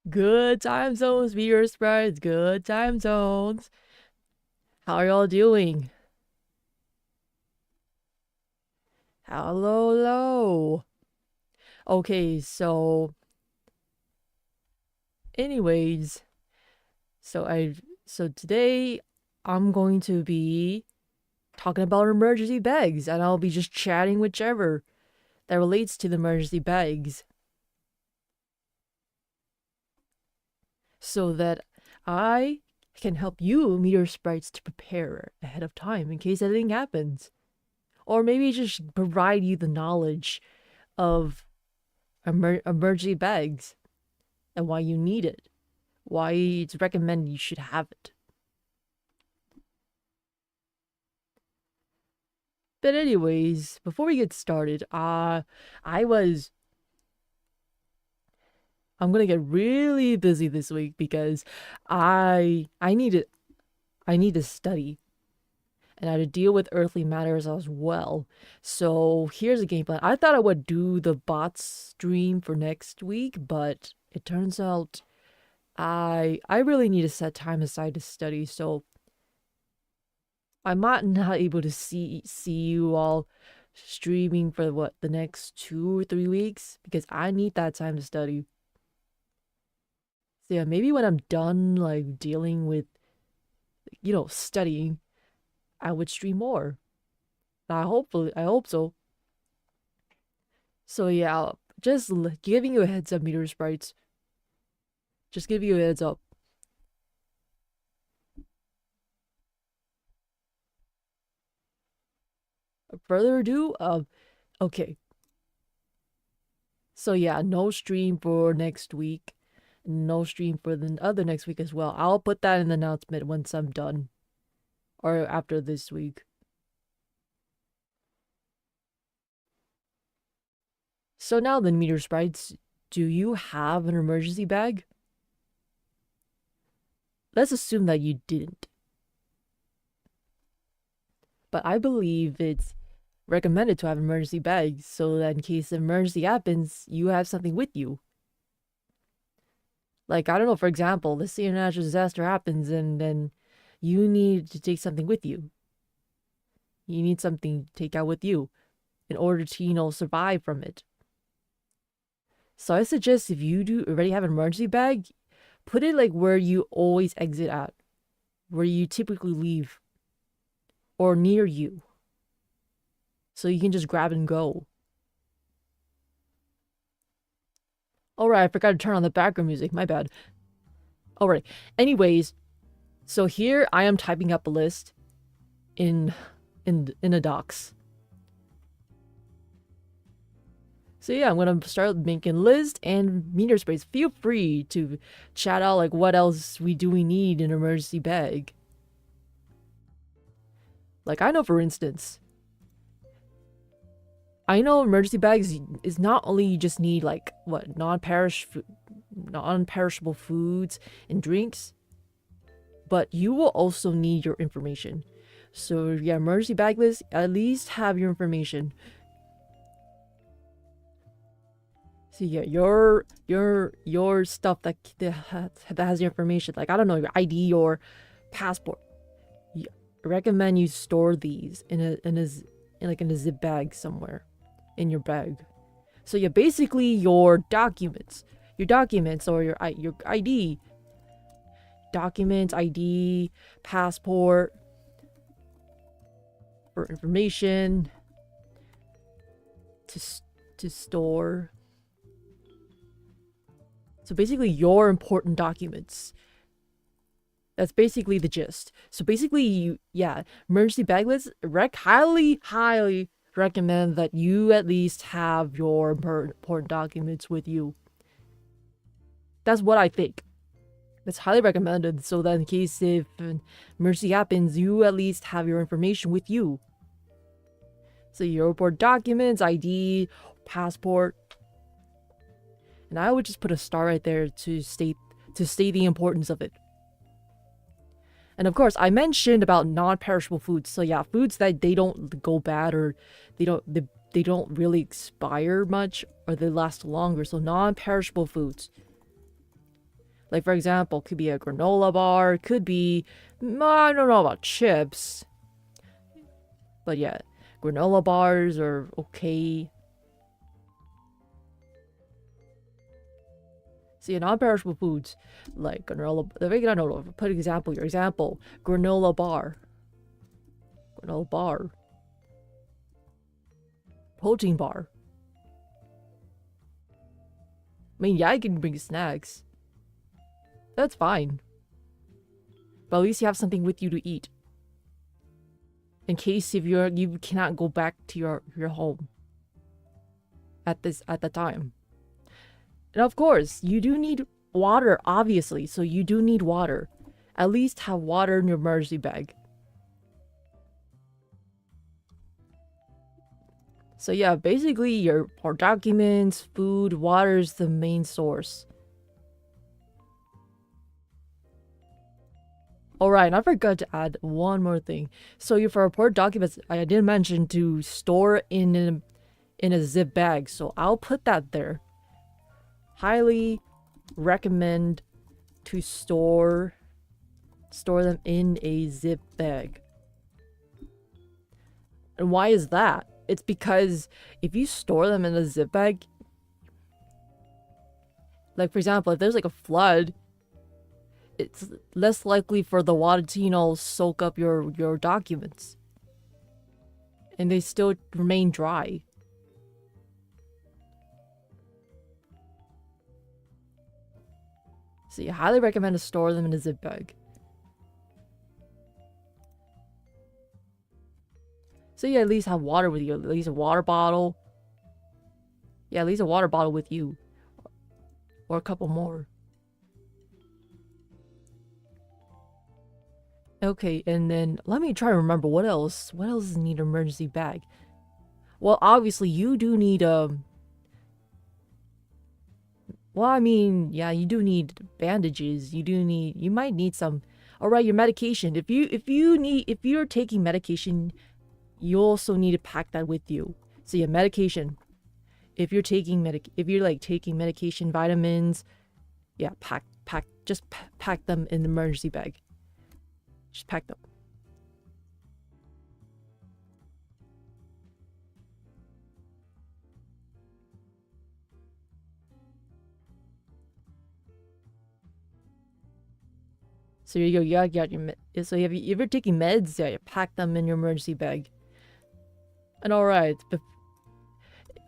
Good time zones, meteor spreads, good time zones. How are y'all doing? Hello, hello. Okay, so anyways, so today I'm going to be talking about emergency bags, and I'll be just chatting whichever that relates to the emergency bags, so that I can help you, meteor sprites, to prepare ahead of time in case anything happens. Or maybe just provide you the knowledge of emergency bags and why you need it, why it's recommended you should have it. But anyways, before we get started, I'm gonna get really busy this week because I need to study, and I had to deal with earthly matters as well. So here's a game plan. I thought I would do the bots stream for next week, but it turns out I really need to set time aside to study, so I might not able to see you all streaming for the next 2 or 3 weeks, because I need that time to study. So yeah, maybe when I'm done like dealing with studying, I would stream more. I hope so. So yeah, just giving you a heads up, meteor sprites. Just give you a heads up. Further ado, okay. So yeah, no stream for next week. No stream for the other next week as well. I'll put that in the announcement once I'm done. Or after this week. So now then, meteor sprites, do you have an emergency bag? Let's assume that you didn't. But I believe it's recommended to have emergency bags so that in case an emergency happens, you have something with you. Like, I don't know, for example, let's say a natural disaster happens and then you need to take something with you. You need something to take out with you in order to, survive from it. So I suggest if you do already have an emergency bag, put it like where you always exit at, where you typically leave, or near you. So you can just grab and go. Alright, I forgot to turn on the background music, my bad. Alright, anyways, so here I am typing up a list in a docs. So yeah, I'm gonna start making lists and meter sprays. Feel free to chat out like what else we need in an emergency bag. Like I know, for instance, I know emergency bags is not only you just need like what non-perishable foods and drinks, but you will also need your information. So yeah, emergency bag list, at least have your information. So yeah, your stuff that has your information, like I don't know, your ID or passport. I recommend you store these in a zip bag somewhere in your bag. So yeah, basically your documents or your ID, documents, ID, passport for information to store. So basically your important documents. That's basically the gist. So basically, emergency bag lists, highly recommend that you at least have your important documents with you. That's what I think. It's highly recommended so that in case if an emergency happens, you at least have your information with you. So your important documents, ID, passport. And I would just put a star right there to state the importance of it. And of course, I mentioned about non-perishable foods. So yeah, foods that they don't go bad or they don't really expire much or they last longer. So non-perishable foods. Like for example, could be a granola bar, could be, I don't know about chips. But yeah, granola bars are okay. See, non-perishable foods like granola. Put example. Your example: granola bar, protein bar. I mean, yeah, I can bring snacks. That's fine. But at least you have something with you to eat. In case if you cannot go back to your home at the time. And of course, you do need water, obviously, so you do need water. At least have water in your emergency bag. So yeah, basically your documents, food, water is the main source. Alright, I forgot to add one more thing. So for important documents, I did mention to store in a zip bag, so I'll put that there. Highly recommend to store them in a zip bag. And why is that? It's because if you store them in a zip bag, like for example, if there's like a flood, it's less likely for the water to, soak up your documents. And they still remain dry. So you highly recommend to store them in a zip bag. So you at least have water with you, at least a water bottle. Yeah, at least a water bottle with you. Or a couple more. Okay, and then let me try to remember what else. What else is need an emergency bag? Well, obviously you do need well, I mean, yeah, you do need bandages. You might need some. All right, your medication. If you're taking medication, you also need to pack that with you. So your medication. If you're taking taking medication, vitamins, yeah, just pack them in the emergency bag. Just pack them. So you go, you got your so if you're taking meds, yeah, you pack them in your emergency bag. And alright,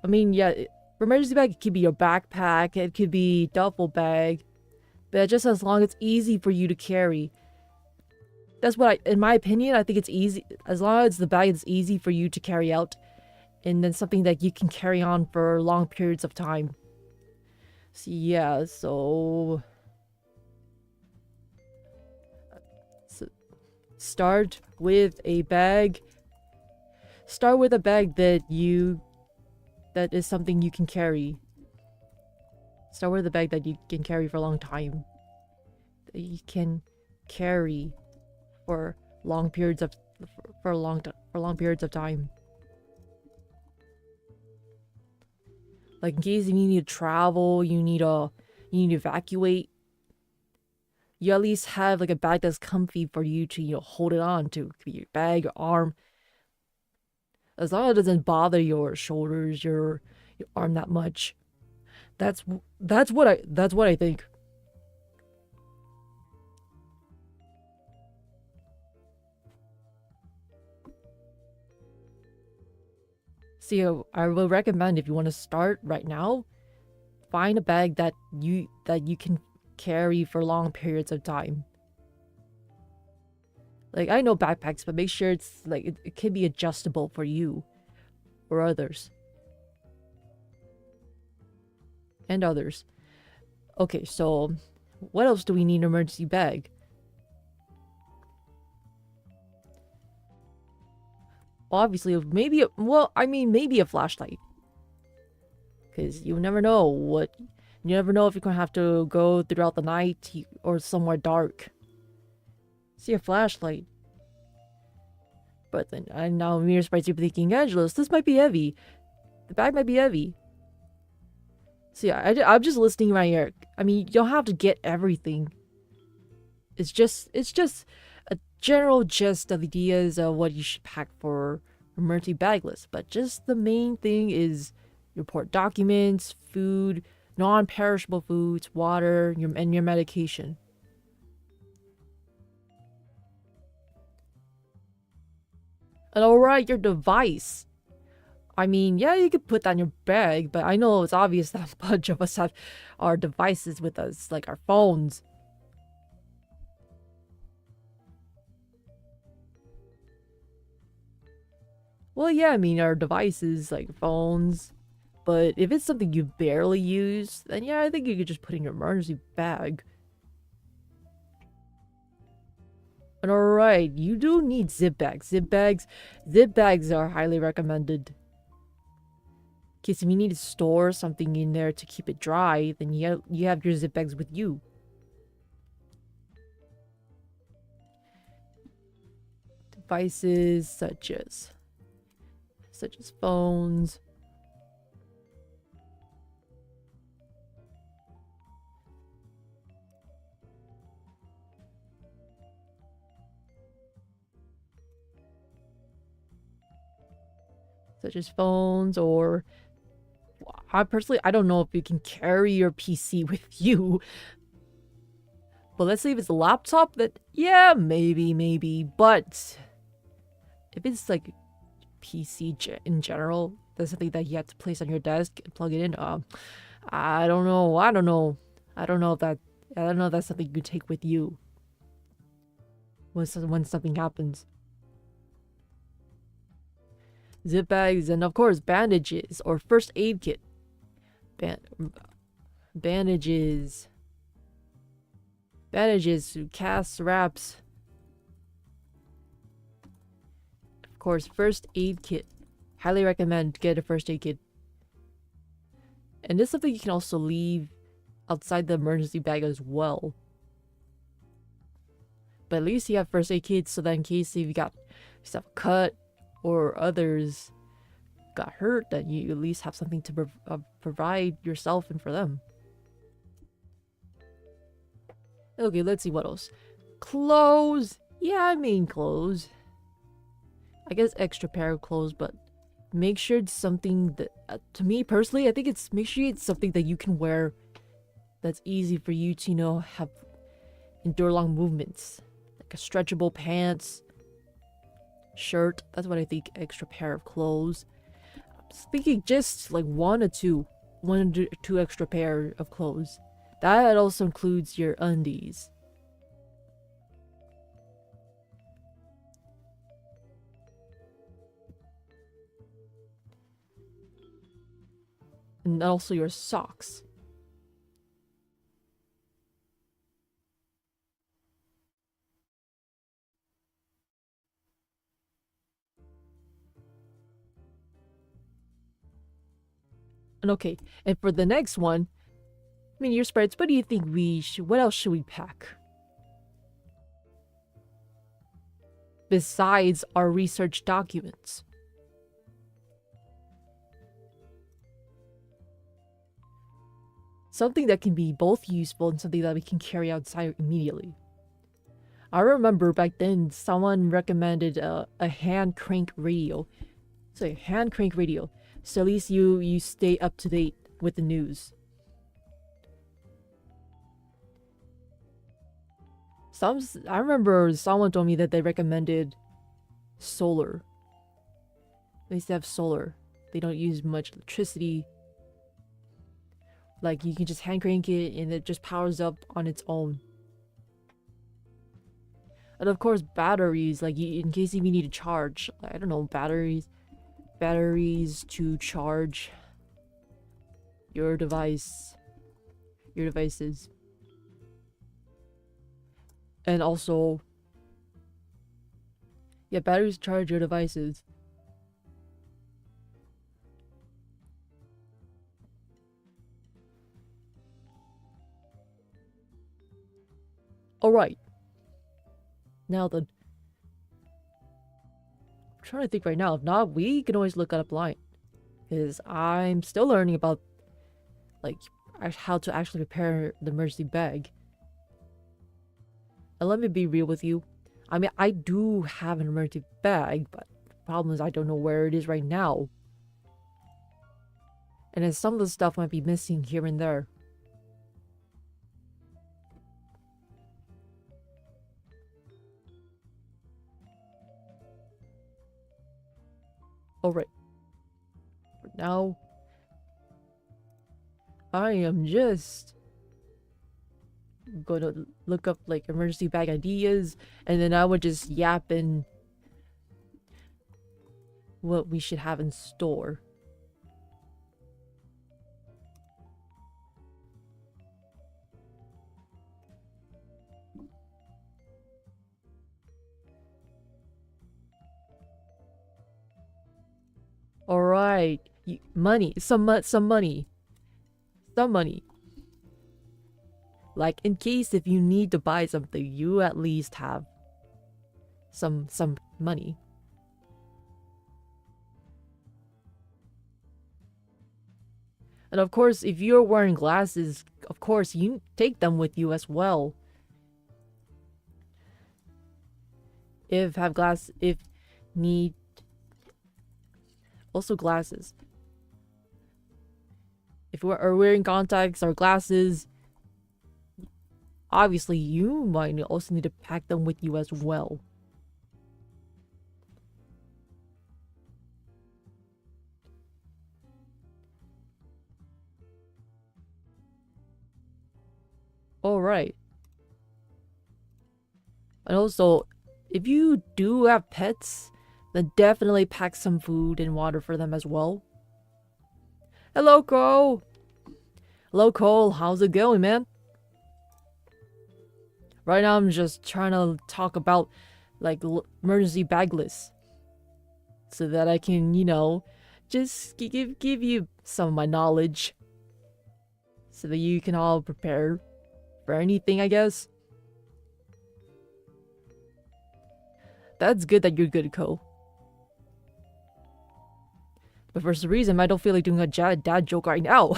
I mean, yeah, emergency bag, it could be your backpack, it could be duffel bag, but just as long as it's easy for you to carry. That's what in my opinion, I think it's easy, as long as the bag is easy for you to carry out, and then something that you can carry on for long periods of time. So yeah, so start with a bag. Start with a bag that is something you can carry. Start with a bag that you can carry for a long time. That you can carry for long periods of for long periods of time. Like in case you need to travel, you need to evacuate. You at least have like a bag that's comfy for you to hold it on to. It could be your bag, your arm. As long as it doesn't bother your shoulders, your arm that much. That's what I think. See, I will recommend if you want to start right now, find a bag that you can carry for long periods of time. Like I know backpacks, but make sure it's like it can be adjustable for you or others. And others. Okay, so what else do we need in an emergency bag? Obviously, maybe maybe a flashlight. Because you never know you never know if you're gonna have to go throughout the night or somewhere dark. See a flashlight. But then now Mirror Sprite's thinking, Angelos, this might be heavy. The bag might be heavy. So yeah, I'm just listening right here. I mean, you don't have to get everything. It's just a general gist of ideas of what you should pack for emergency bag list. But just the main thing is your port documents, food, non-perishable foods, water, and your medication. And alright, your device. I mean, yeah, you could put that in your bag, but I know it's obvious that a bunch of us have our devices with us, like our phones. Well, yeah, I mean, our devices, like phones. But if it's something you barely use, then yeah, I think you could just put in your emergency bag. And alright, you do need zip bags. Zip bags are highly recommended. In case if you need to store something in there to keep it dry, then you have your zip bags with you. Devices such as phones. Such as phones, or I don't know if you can carry your PC with you. But let's say if it's a laptop, that yeah, maybe. But if it's like PC in general, that's something that you have to place on your desk and plug it in. I don't know. I don't know if that's something you can take with you when something happens. Zip bags, and of course bandages or first aid kit. Bandages, casts, wraps. Of course, first aid kit. Highly recommend get a first aid kit. And this is something you can also leave outside the emergency bag as well. But at least you have first aid kits, so that in case if you got yourself cut or others got hurt, then you at least have something to provide yourself and for them. Okay, let's see what else. Clothes. Yeah, I mean clothes. I guess extra pair of clothes, but make sure it's something that, to me personally, I think make sure it's something that you can wear that's easy for you to, have endure long movements. Like a stretchable pants, shirt. That's what I think, extra pair of clothes. I'm thinking just like one or two extra pair of clothes. That also includes your undies. And also your socks. And okay, and for the next one, I mean, your spreads, what do you think what else should we pack? Besides our research documents. Something that can be both useful and something that we can carry outside immediately. I remember back then someone recommended a hand crank radio. So a hand crank radio. So at least you stay up to date with the news. I remember someone told me that they recommended solar. At least they have solar. They don't use much electricity. Like you can just hand crank it and it just powers up on its own. And of course batteries, like in case if you need to charge, I don't know, batteries to charge your devices. And also, yeah, batteries charge your devices. Alright. Now then. I'm trying to think right now. If not, we can always look it up online. Because I'm still learning about, like, how to actually prepare the emergency bag. And let me be real with you. I mean, I do have an emergency bag, but the problem is I don't know where it is right now. And then some of the stuff might be missing here and there. Alright. For now, I am just gonna look up like emergency bag ideas, and then I would just yap in what we should have in store. Alright, money, some money. Like in case if you need to buy something, you at least have some money. And of course, if you're wearing glasses, of course, you take them with you as well. If need. Also glasses. If we are wearing contacts or glasses, obviously you might also need to pack them with you as well. Alright. And also, if you do have pets, then definitely pack some food and water for them as well. Hello, Cole! Hello, Cole. How's it going, man? Right now, I'm just trying to talk about, like, emergency bag lists. So that I can, you know, just give you some of my knowledge. So that you can all prepare for anything, I guess. That's good that you're good, Cole. But for some reason, I don't feel like doing a dad joke right now.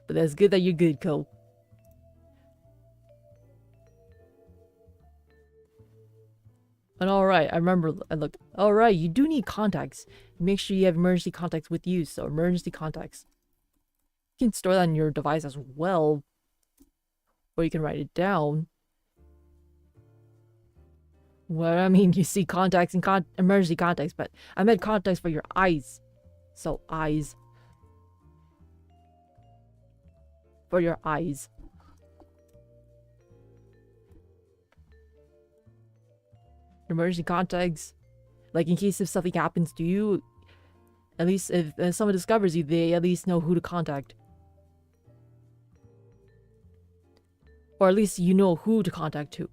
But that's good that you're good, Cole. And alright, I remember, look, alright, you do need contacts. Make sure you have emergency contacts with you, so emergency contacts. You can store that on your device as well. Or you can write it down. Well, I mean, you see contacts and emergency contacts, but I meant contacts for your eyes. So, eyes. For your eyes. Emergency contacts. Like, in case if something happens to you, At least if someone discovers you, they at least know who to contact. Or at least you know who to contact too.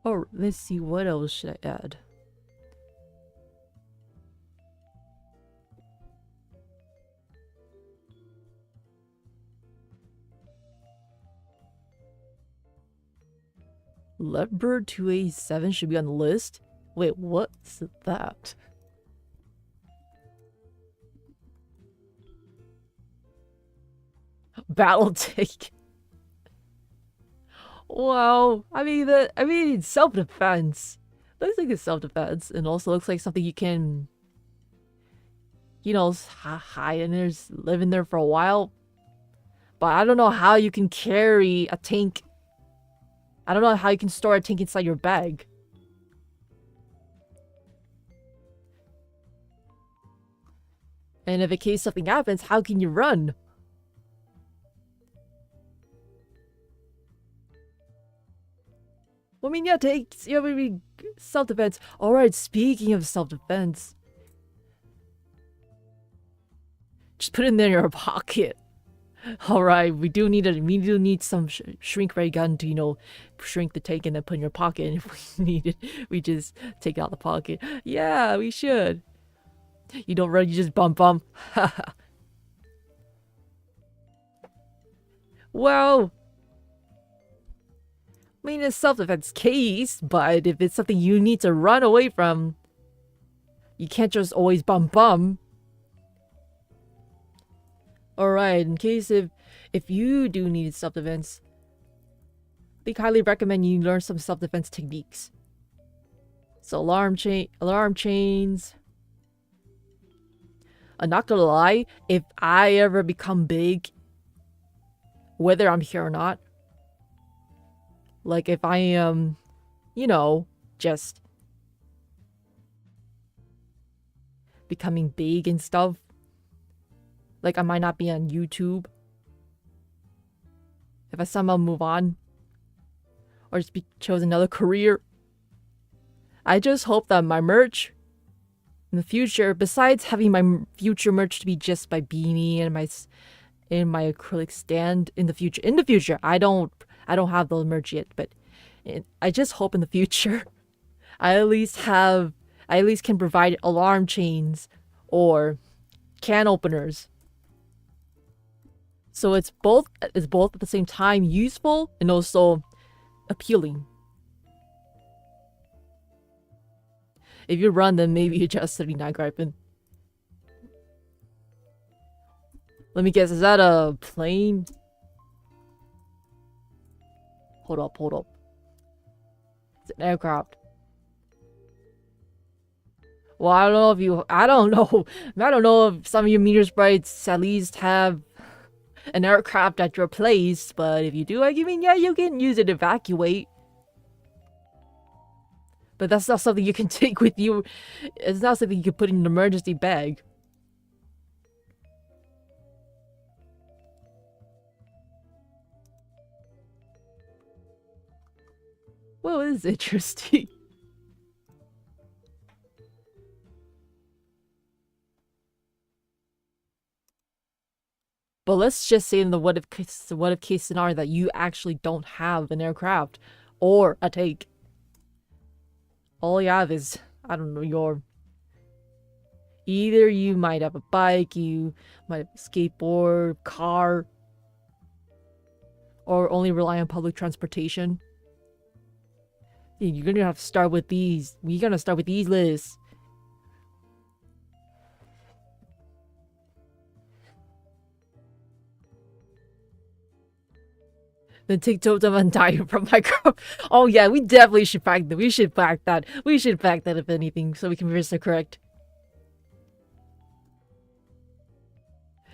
Oh, let's see, what else should I add? Leopard 287 should be on the list? Wait, what's that? Battle take. Wow. I mean self-defense. Looks like it's self-defense, and also looks like something you can, you know, hide in there, live in there for a while. But I don't know how you can carry a tank. I don't know how you can store a tank inside your bag. And if in case something happens, how can you run? Well, I mean, yeah, takes, you know, maybe self-defense. Alright, speaking of self-defense. Just put it in there in your pocket. Alright, we do need some shrink ray gun to, you know, shrink the tank and then put in your pocket. And if we need it, we just take it out the pocket. Yeah, we should. You don't run, you just bump. Well, I mean, it's self-defense case, but if it's something you need to run away from, you can't just always bum. Alright, in case if you do need self-defense, I highly recommend you learn some self-defense techniques. So alarm chains. I'm not gonna lie, if I ever become big, whether I'm here or not, like if I am, you know, just becoming big and stuff, like I might not be on YouTube, if I somehow move on, or just chose another career, I just hope that my merch in the future, besides having my future merch to be just my beanie and my acrylic stand in the future, I don't have the merch yet, but I just hope in the future I at least can provide alarm chains or can openers. So it's both at the same time useful and also appealing. If you run, then maybe you just 79 Gripen. Let me guess, is that a plane? Hold up. It's an aircraft. Well, I don't know if some of your meter sprites at least have an aircraft at your place, but if you do, I mean, yeah, you can use it to evacuate. But that's not something you can take with you. It's not something you can put in an emergency bag. Well, it is interesting. But let's just say in the what if case scenario that you actually don't have an aircraft or a tank. All you have is, I don't know, either you might have a bike, you might have a skateboard, car, or only rely on public transportation. You're gonna have to start with these. We're gonna start with these lists. Then take totem and die from micro. Oh yeah, we definitely should pack that. We should pack that. We should pack that if anything, so we can reverse the correct.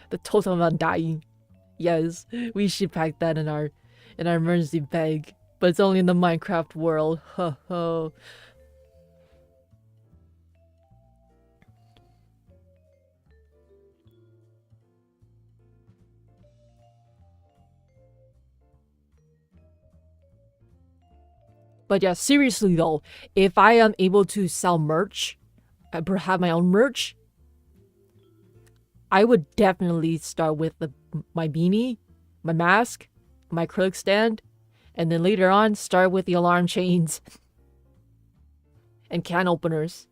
The totem on dying. Yes, we should pack that in our emergency bag. But it's only in the Minecraft world. Ho ho. But yeah, seriously though, if I am able to sell merch, have my own merch, I would definitely start with my beanie, my mask, my acrylic stand, and then later on start with the alarm chains and can openers.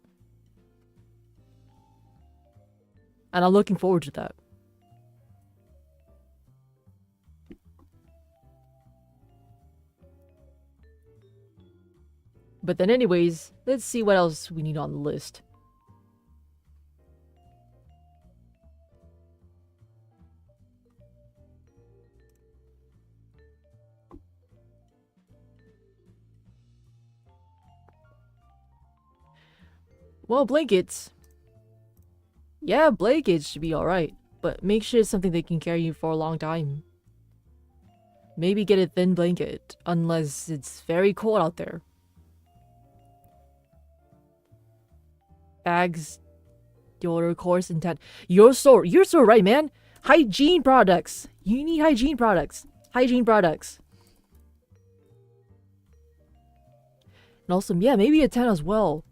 And I'm looking forward to that. But then anyways, let's see what else we need on the list. Well, blankets. Yeah, blankets should be alright. But make sure it's something that can carry you for a long time. Maybe get a thin blanket, unless it's very cold out there. Bags, deodorant, course, and You're so right, man. Hygiene products. You need hygiene products. Hygiene products. And also, yeah, maybe a tent as well.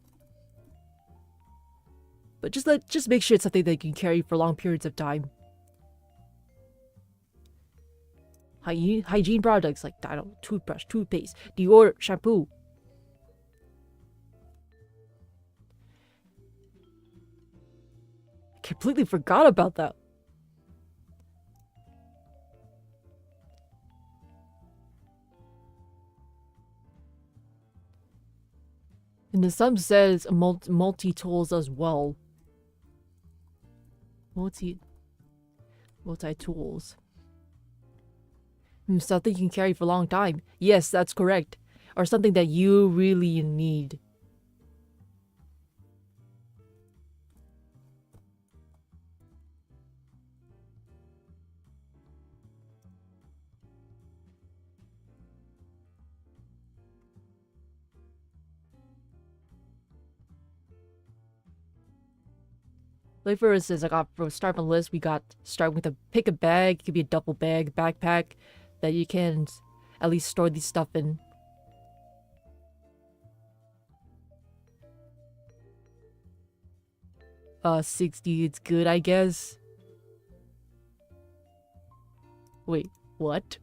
But just make sure it's something that you can carry for long periods of time. Hygiene products like, I don't know, toothbrush, toothpaste, deodorant, shampoo. Completely forgot about that. And the sum says multi-tools as well. Multi-tools. Something you can carry for a long time. Yes, that's correct. Or something that you really need. Like for instance, I got for start my list, we got start with pick a bag. It could be a duffel bag, backpack that you can at least store these stuff in. 60, it's good, I guess. Wait, what?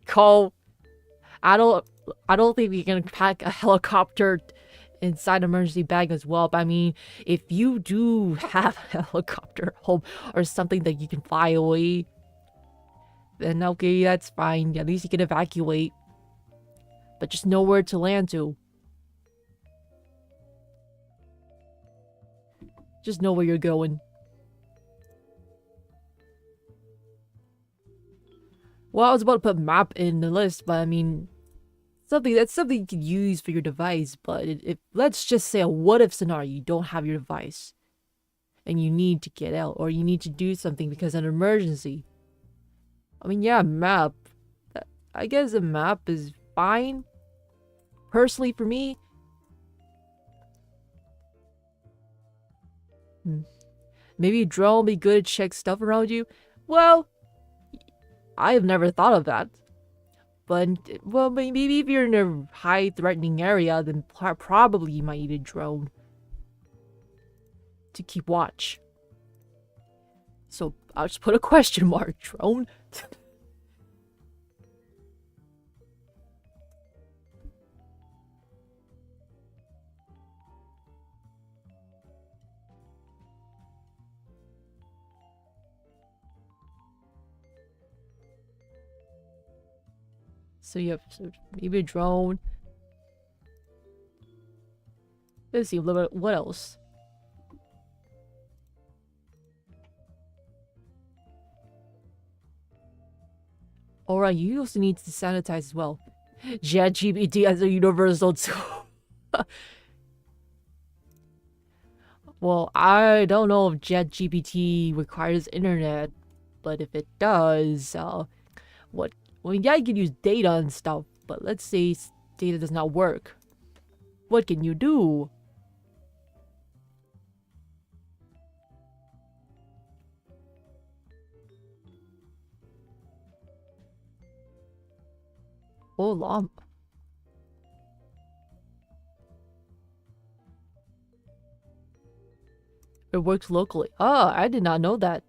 Call. I don't think we can pack a helicopter inside an emergency bag as well. But I mean, if you do have a helicopter home or something that you can fly away, then okay, that's fine. At least you can evacuate. But just know where to land to. Just know where you're going. Well, I was about to put map in the list, but I mean, something you can use for your device. But if let's just say a what if scenario, you don't have your device, and you need to get out, or you need to do something because of an emergency. I mean, yeah, map. I guess a map is fine. Personally, for me. Maybe a drone be good to check stuff around you. Well, I have never thought of that. But, well, maybe if you're in a high threatening area, then probably you might need a drone to keep watch. So I'll just put a question mark. Drone? So you have maybe a drone. Let's see, what else? Alright, you also need to sanitize as well. ChatGPT as a universal tool. Well, I don't know if ChatGPT requires internet, but if it does, what? Well, yeah, you can use data and stuff, but let's say data does not work. What can you do? Oh, llama. It works locally. Oh, I did not know that.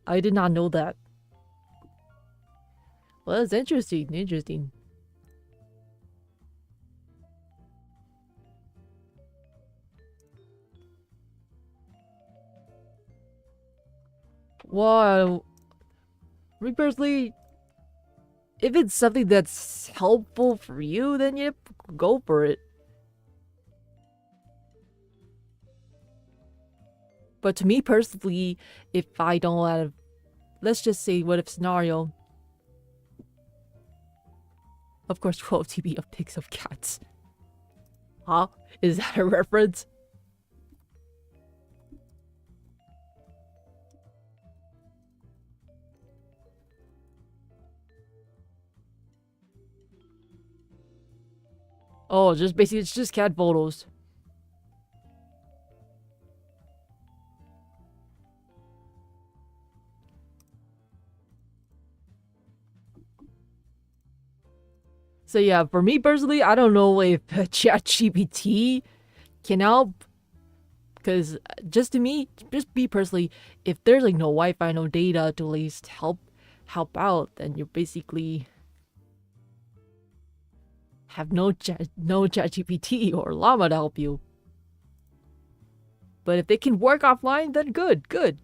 I did not know that. Well, that's interesting. Interesting. Well, me personally, if it's something that's helpful for you, then yep, go for it. But to me personally, if I don't have, let's just say, what if scenario? Of course, 12 TB of pics of cats. Huh? Is that a reference? Oh, just basically, it's just cat photos. So yeah, for me personally, I don't know if ChatGPT can help. Because just to me, just me personally, if there's like no Wi-Fi, no data to at least help out, then you're basically have no ChatGPT or Llama to help you. But if they can work offline, then good, good.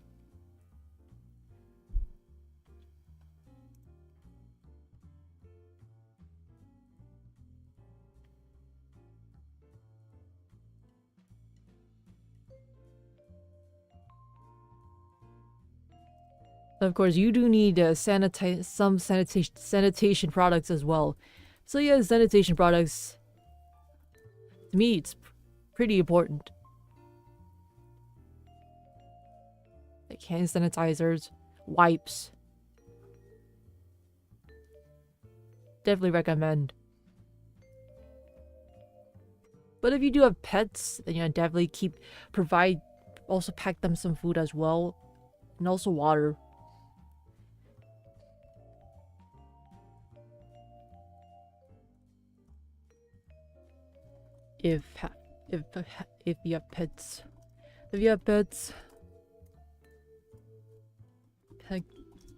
Of course, you do need some sanitation products as well. So yeah, sanitation products, to me, it's pretty important. Like hand sanitizers, wipes. Definitely recommend. But if you do have pets, then you definitely also pack them some food as well. And also water. If if if you have pets,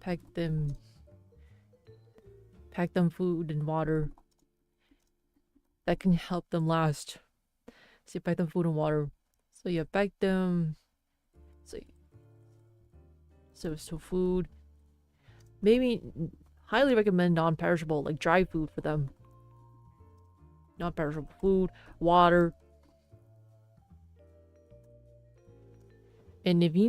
pack pack them food and water. That can help them last. So you pack them food and water. So you pack them. So food. Maybe highly recommend non-perishable, like dry food for them. Non-perishable food, water. And if they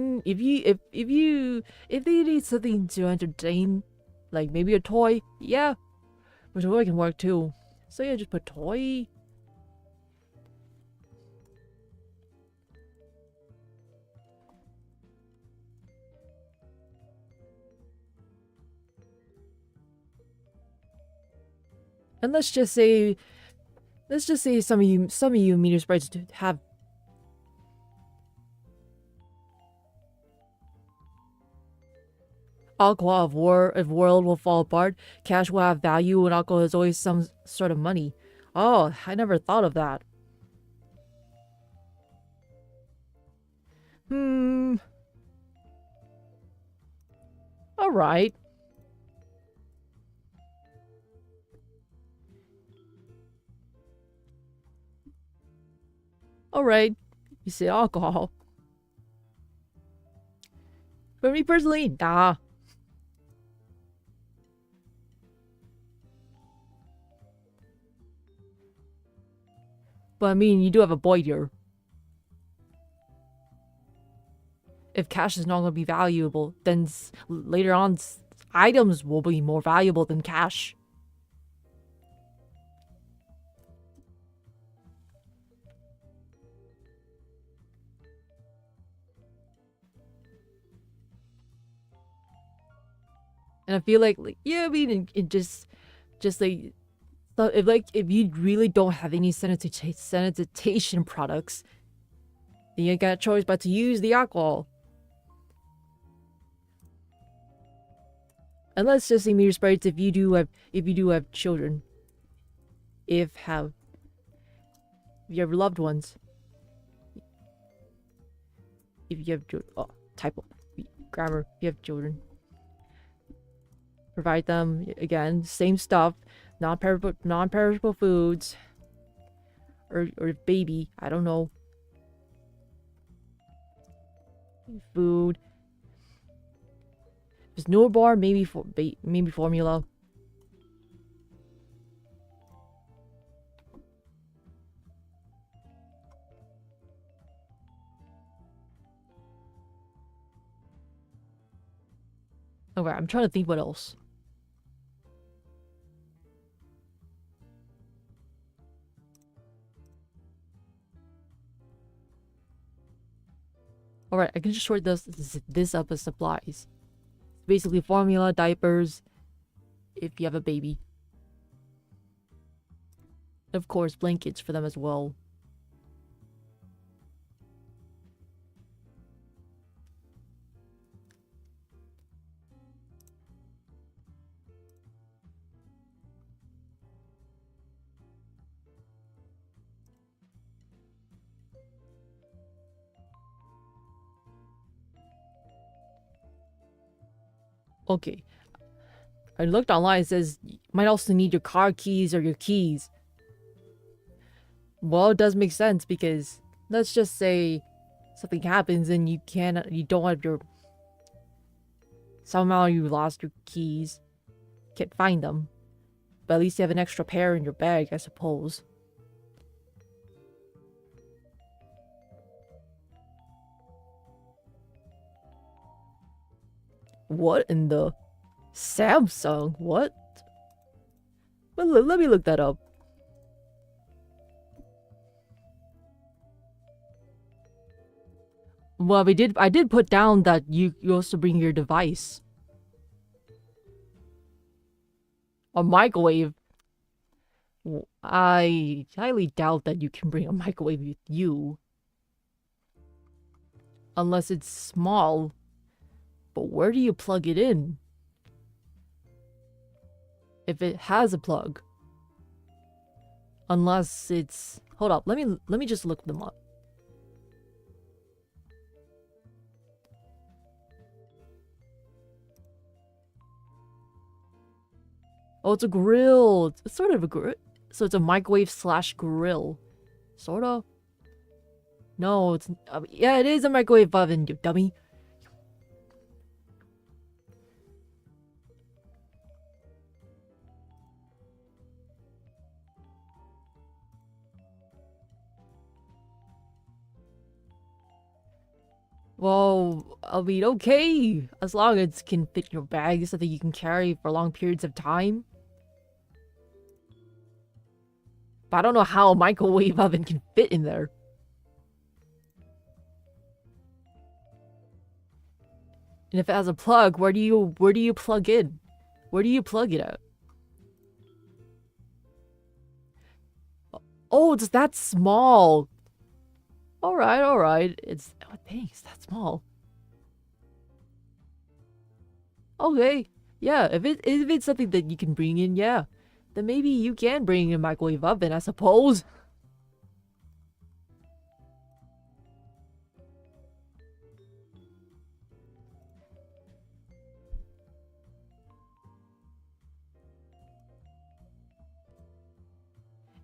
need something to entertain, like maybe a toy, yeah, a toy can work too. So yeah, just put toy. And let's just say some of you meter sprites have alcohol. If world will fall apart, cash will have value, and alcohol is always some sort of money. Oh, I never thought of that. Hmm. All right. All right. You say alcohol. For me personally, nah. But I mean, you do have a boy here. If cash is not going to be valuable, then later on, items will be more valuable than cash. And I feel like yeah, I mean, it just like, so if you really don't have any sanitation products, then you got a choice but to use the alcohol. And let's just say meter sprites if you do have children. If you have loved ones. If you have children. Oh, typo. Grammar. If you have children. Provide them, again, same stuff. Non-perishable foods. Or baby. I don't know. Food. If it's newborn, maybe formula. Okay, I'm trying to think what else. Alright, I can just sort this up as supplies. Basically formula, diapers, if you have a baby. Of course, blankets for them as well. Okay. I looked online, it says you might also need your car keys or your keys. Well, it does make sense because let's just say something happens and you don't have your... Somehow you lost your keys. Can't find them. But at least you have an extra pair in your bag, I suppose. What in the... Samsung? What? Well, let me look that up. Well, I did put down that you also bring your device. A microwave? I highly doubt that you can bring a microwave with you. Unless it's small. But where do you plug it in? If it has a plug. Unless it's... Hold up, let me just look them up. Oh, it's a grill. It's sort of a grill. So it's a microwave slash grill. Sort of. No, it's... yeah, it is a microwave oven, you dummy. Well, I mean, okay. As long as it can fit in your bag so that you can carry for long periods of time. But I don't know how a microwave oven can fit in there. And if it has a plug, where do you plug in? Where do you plug it at? Oh, it's that small. Alright. It's... oh, thanks, that small. Okay. Yeah, if it's something that you can bring in, yeah. Then maybe you can bring in a microwave oven, I suppose.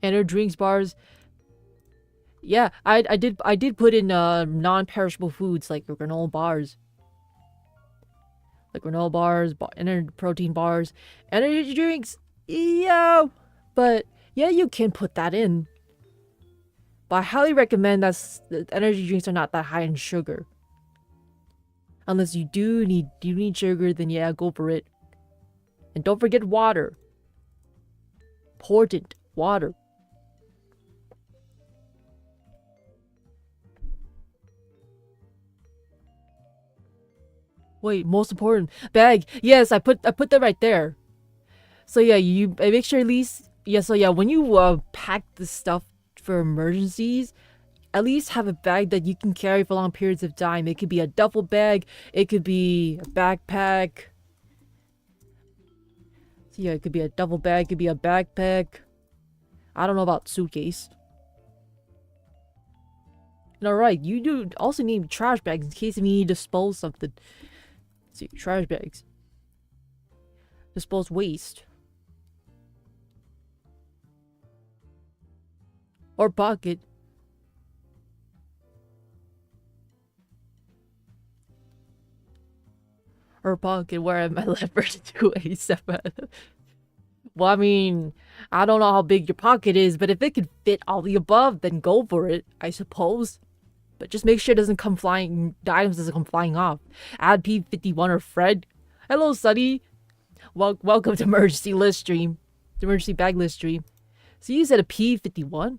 Energy drinks, bars. Yeah, I did put in non-perishable foods like granola bars. Like granola bars, energy protein bars, energy drinks. Yeah, but yeah, you can put that in. But I highly recommend that energy drinks are not that high in sugar. Unless you do need sugar, then yeah, go for it. And don't forget water. Important, water. Wait, most important, bag. Yes, I put that right there. So yeah, you make sure at least, yeah, so yeah, when you pack the stuff for emergencies, at least have a bag that you can carry for long periods of time. It could be a duffel bag, it could be a backpack. So yeah, it could be a duffel bag, it could be a backpack. I don't know about suitcase. And alright, you do also need trash bags in case we need to dispose something. Let's see, trash bags. Dispose waste. Or pocket. Or pocket where my leopard to a 7. Well, I mean, I don't know how big your pocket is, but if it can fit all the above, then go for it, I suppose. But just make sure it doesn't come flying, the items doesn't come flying off. Add P51 or Fred. Hello, Sunny. Welcome to emergency list stream. The emergency bag list stream. So you said a P51?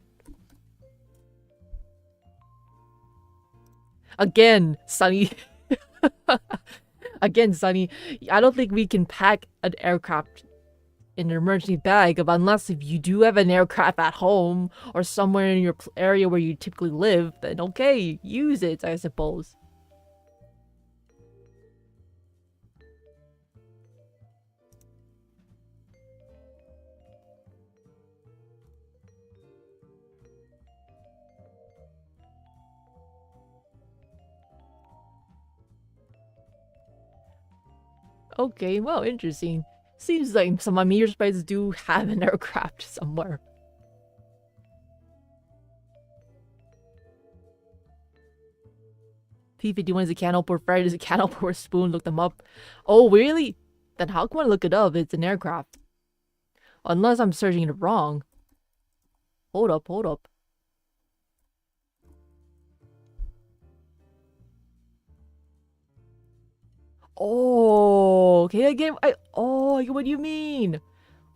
Again, Sunny. Again, Sunny. I don't think we can pack an aircraft in an emergency bag, but unless if you do have an aircraft at home or somewhere in your area where you typically live, then okay, use it, I suppose. Okay, well, interesting. Seems like some of my meteor sprites do have an aircraft somewhere. P51 is a can opener, Fred is a can opener with a spoon, look them up. Oh, really? Then how can I look it up? It's an aircraft. Unless I'm searching it wrong. Hold up, hold up. Oh, okay, I get what do you mean?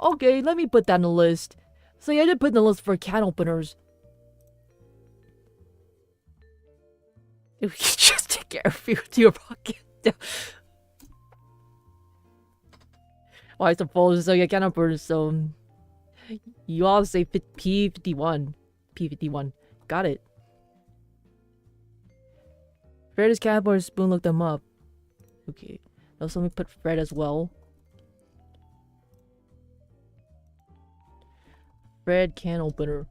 Okay, let me put that in the list. So yeah, I did put in the list for can openers. If we could just take care of you to your pocket. Well, I suppose so. Yeah, can openers. So you all say P51. P51. Got it. Fred is can opener. Spoon looked them up. Okay. Now let me put Fred as well. Fred can opener.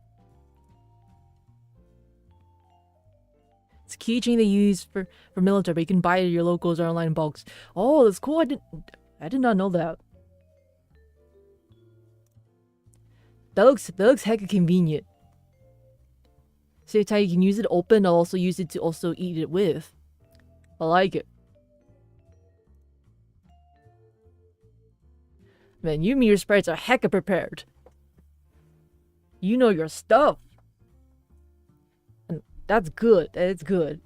It's a keychain they use for military, but you can buy it at your locals or online bulks. Oh, that's cool. I did not know that. That looks hecka convenient. So it's how you can use it open, I'll also use it to also eat it with. I like it. Man, you meteor sprites are hecka prepared. You know your stuff. And that's good. That's good.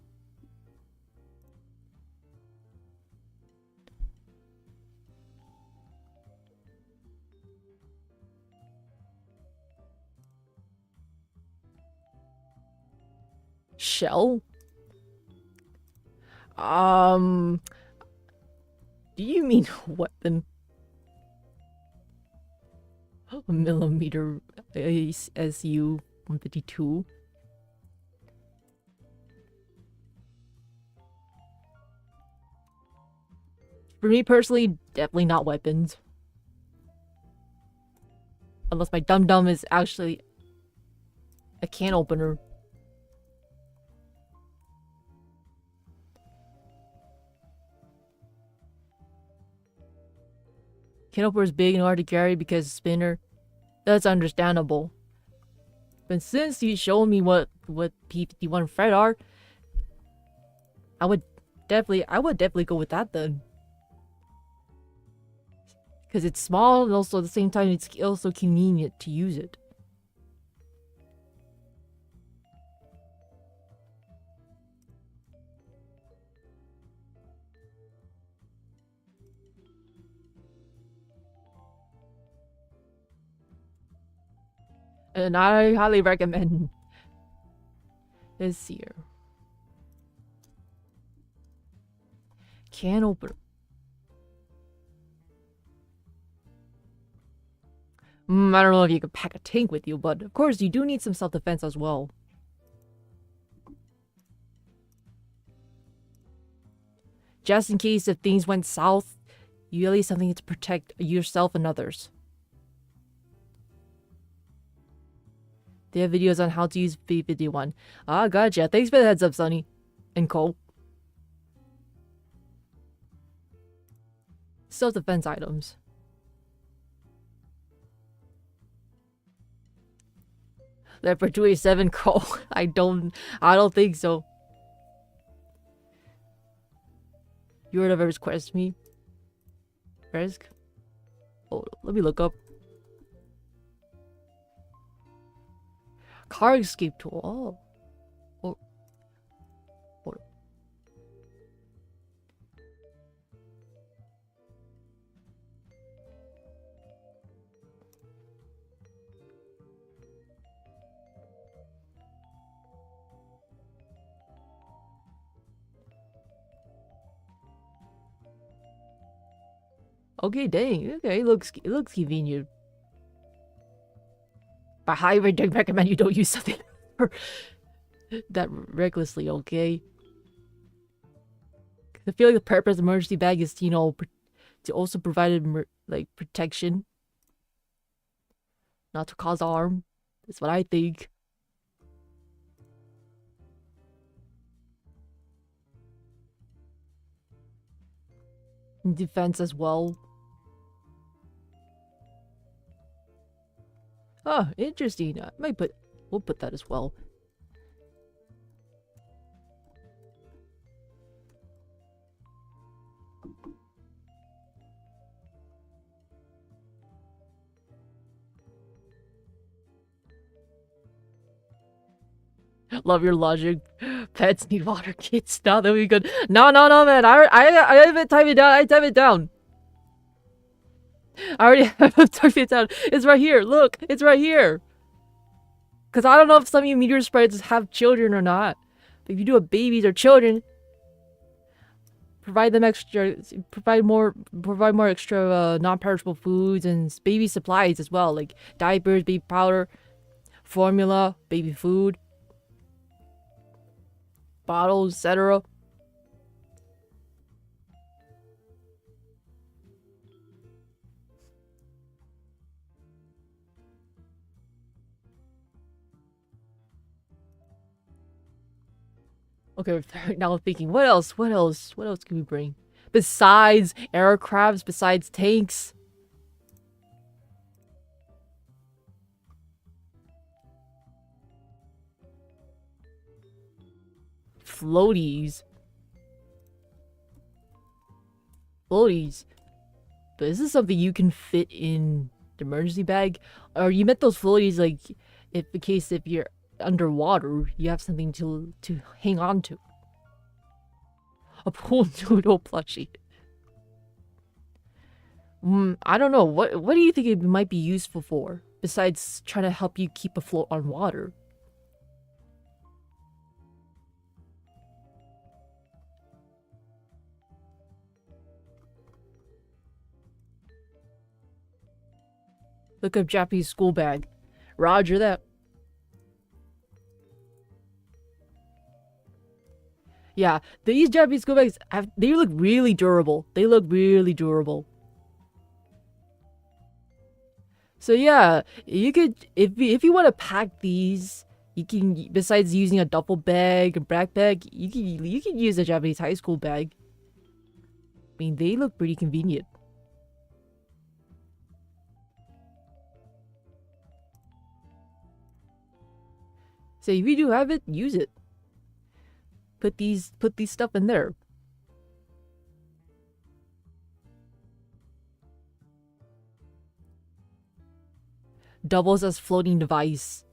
Shell? Do you mean weapon? Millimeter SU 152. For me personally, definitely not weapons. Unless my dum-dum is actually a can opener. Can opener is big and hard to carry because it's spinner. That's understandable. But since you showed me what P51 Fred are, I would definitely go with that then. Because it's small and also at the same time it's also convenient to use it. And I highly recommend this here. Can opener. I don't know if you could pack a tank with you, but of course you do need some self-defense as well. Just in case if things went south, you at least have something to protect yourself and others. They have videos on how to use B51. Ah, gotcha. Thanks for the heads up, Sonny. And Cole. Self-defense items. Leopard 287 Cole. I don't think so. You heard of ever quest me? Risk? Oh, let me look up. Car escape tool. Oh. Hold up. Okay, dang. Okay, it looks convenient. But I highly recommend you don't use something that recklessly, okay? I feel like the purpose of the emergency bag is, you know, to also provide like protection, not to cause harm. That's what I think. And defense as well. Oh, interesting. We'll put that as well. Love your logic. Pets need water kits. Now that we good. No, man. I haven't typed it down. I typed it down. I already have typed it down. It's right here. Look, it's right here. Because I don't know if some of you meteor sprites have children or not. But if you do have babies or children, provide more extra non-perishable foods and baby supplies as well, like diapers, baby powder, formula, baby food, bottles, etc. Okay, now I'm thinking, what else can we bring? Besides aircrafts, besides tanks. Floaties. Floaties. But is this something you can fit in the emergency bag? Or you meant those floaties like if you're underwater, you have something to hang on to. A pool noodle plushie. I don't know. What do you think it might be useful for? Besides trying to help you keep afloat on water. Look up Japanese school bag. Roger that. Yeah, these Japanese school bags, they look really durable. They look really durable. So yeah, you could, if you want to pack these, you can, besides using a duffel bag, a backpack, you can use a Japanese high school bag. I mean, they look pretty convenient. So if you do have it, use it. Put these stuff in there. Doubles as floating device.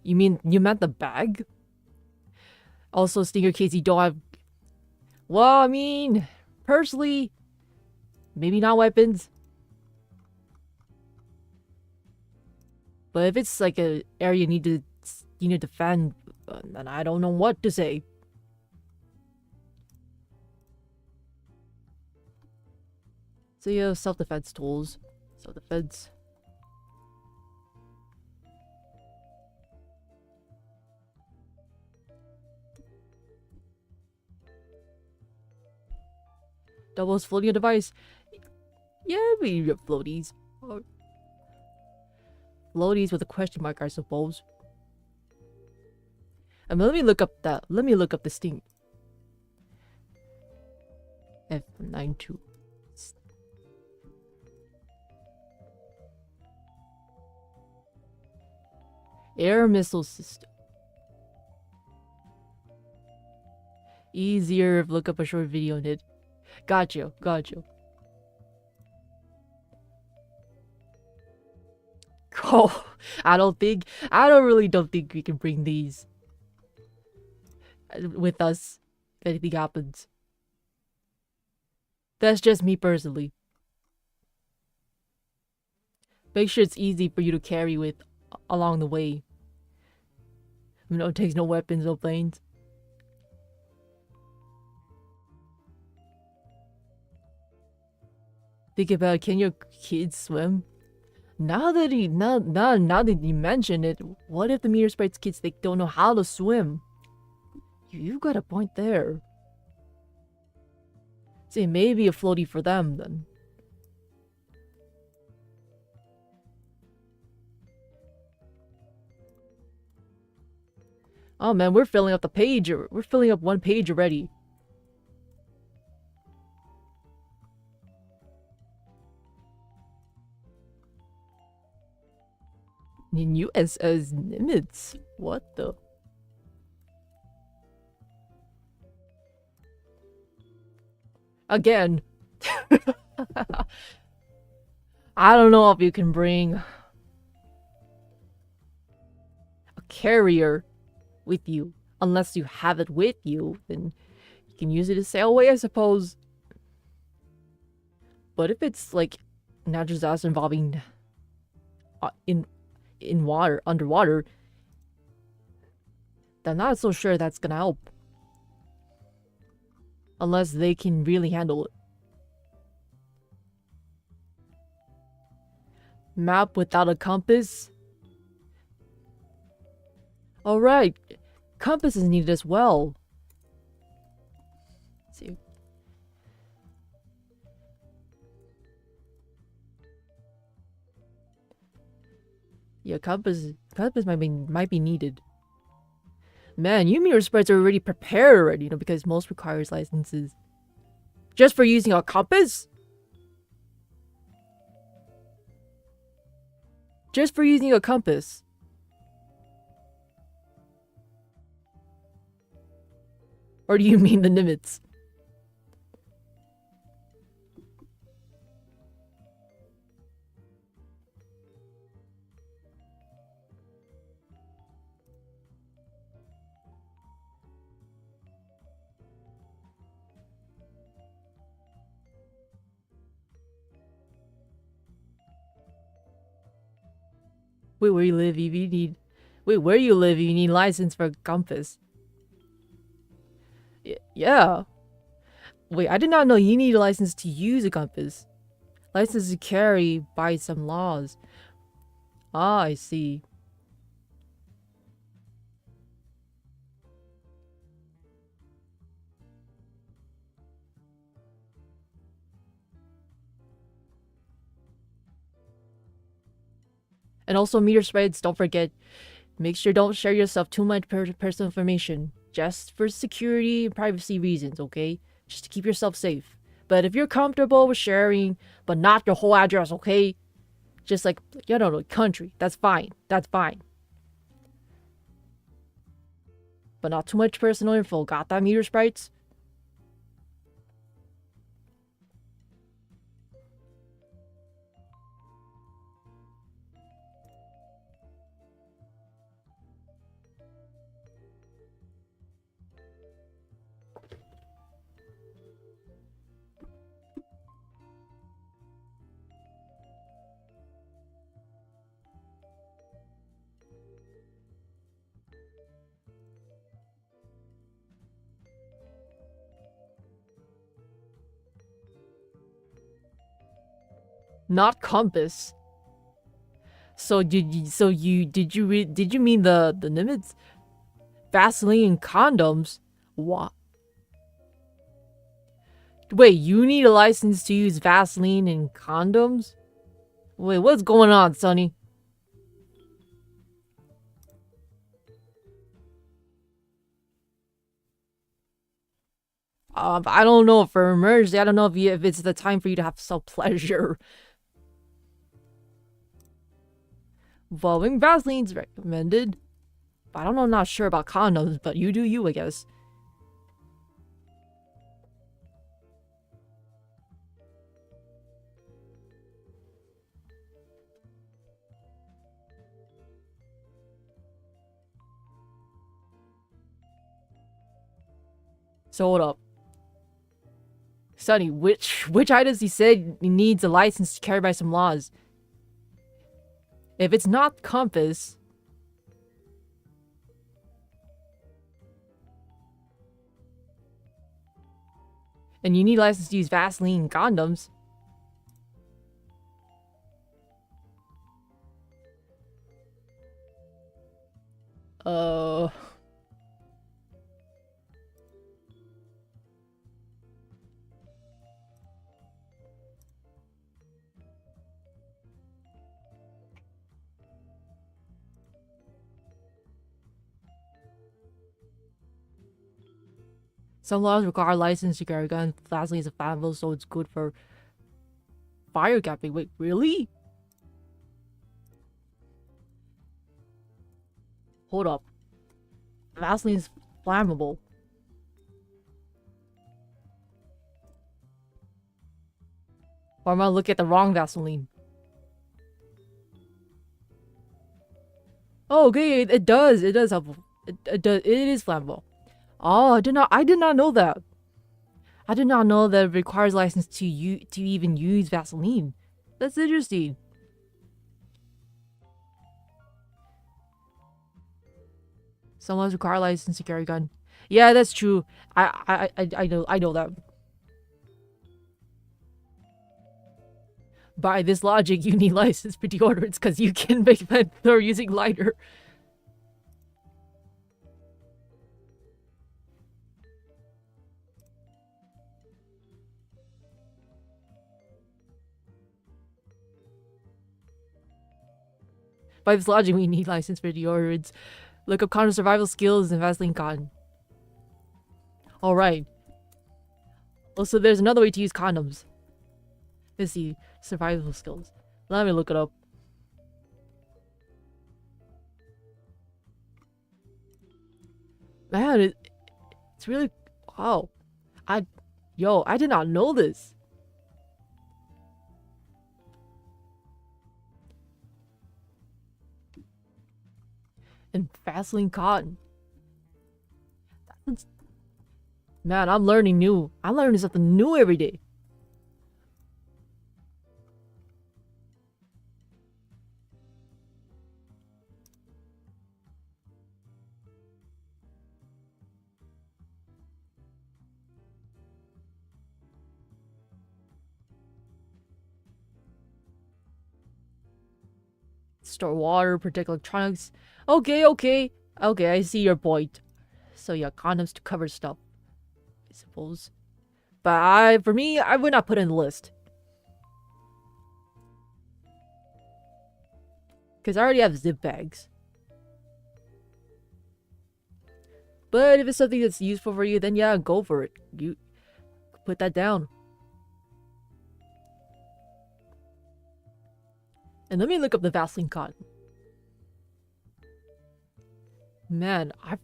You meant the bag? Also, stinger case you don't have. Well, I mean, personally, maybe not weapons. But if it's like a area you need to defend, then I don't know what to say. So you have self-defense tools. Self-defense. Doubles floating device. Yeah, we have floaties. floaties with a question mark, I suppose. Let me look up that. Let me look up the Steam. F92. Air missile system. Easier if look up a short video on it. Gotcha. Oh, I don't think we can bring these with us if anything happens. That's just me personally. Make sure it's easy for you to carry with along the way. You know, it takes no weapons, no planes. Think about, can your kids swim? Now that you mention it, what if the meteor sprites kids, they don't know how to swim? You've got a point there. See, maybe a floaty for them then. Oh man, we're filling up the page. We're filling up one page already. USS Nimitz? What the? Again. I don't know if you can bring a carrier with you. Unless you have it with you, then you can use it to sail away, I suppose. But if it's like natural disaster involving in water, underwater, then I'm not so sure that's gonna help. Unless they can really handle it. Map without a compass? Alright. Compass is needed as well. Let's see. Yeah, compass might be needed. Man, you meteor sprites are already prepared already, you know, because most requires licenses. Just for using a compass? Just for using a compass. Or do you mean the Nimitz? Wait, where you live, you need... Wait, where you live, you need license for a compass. Yeah. Wait, I did not know you need a license to use a compass. License to carry by some laws. Ah, I see. And also, meteor sprites, don't forget, make sure don't share yourself too much personal information. Just for security and privacy reasons, okay? Just to keep yourself safe. But if you're comfortable with sharing, but not your whole address, okay? Just like, you know, country. That's fine. That's fine. But not too much personal info. Got that, meteor sprites? Not compass. So did you mean the Nimitz? Vaseline and condoms? What? Wait, you need a license to use Vaseline and condoms? Wait, what's going on, Sonny? I don't know for emergency. I don't know if it's the time for you to have self pleasure. Following Vaseline's recommended. I don't know. I'm not sure about condoms, but you do you, I guess. So hold up. Sonny, which items he said needs a license to carry by some laws? If it's not compass, and you need a license to use Vaseline condoms. Uh, some laws require a license to carry a gun. Vaseline is flammable, so it's good for fire capping. Wait, really? Hold up. Vaseline is flammable. Or am I looking at the wrong Vaseline? Oh, okay, it does. It does help. It does. It is flammable. Oh, I did not know that. I did not know that it requires license to even use Vaseline. That's interesting. Some laws require a license to carry a gun. Yeah, that's true. I know that. By this logic, you need license for deodorants because you can make flamethrower using lighter. By this logic, we need license for deodorants. Look up counter survival skills and Vaseline cotton. Alright. Also, there's another way to use condoms. Let's see. Survival skills. Let me look it up. Man, it's really... Wow. I did not know this. And Vaseline cotton. Man, I'm learning new. I'm learning something new every day. Store water, protect electronics. Okay, I see your point. So yeah, condoms to cover stuff, I suppose. But for me, I would not put it in the list. Because I already have zip bags. But if it's something that's useful for you, then yeah, go for it. You put that down. And let me look up the Vaseline cotton. Man, I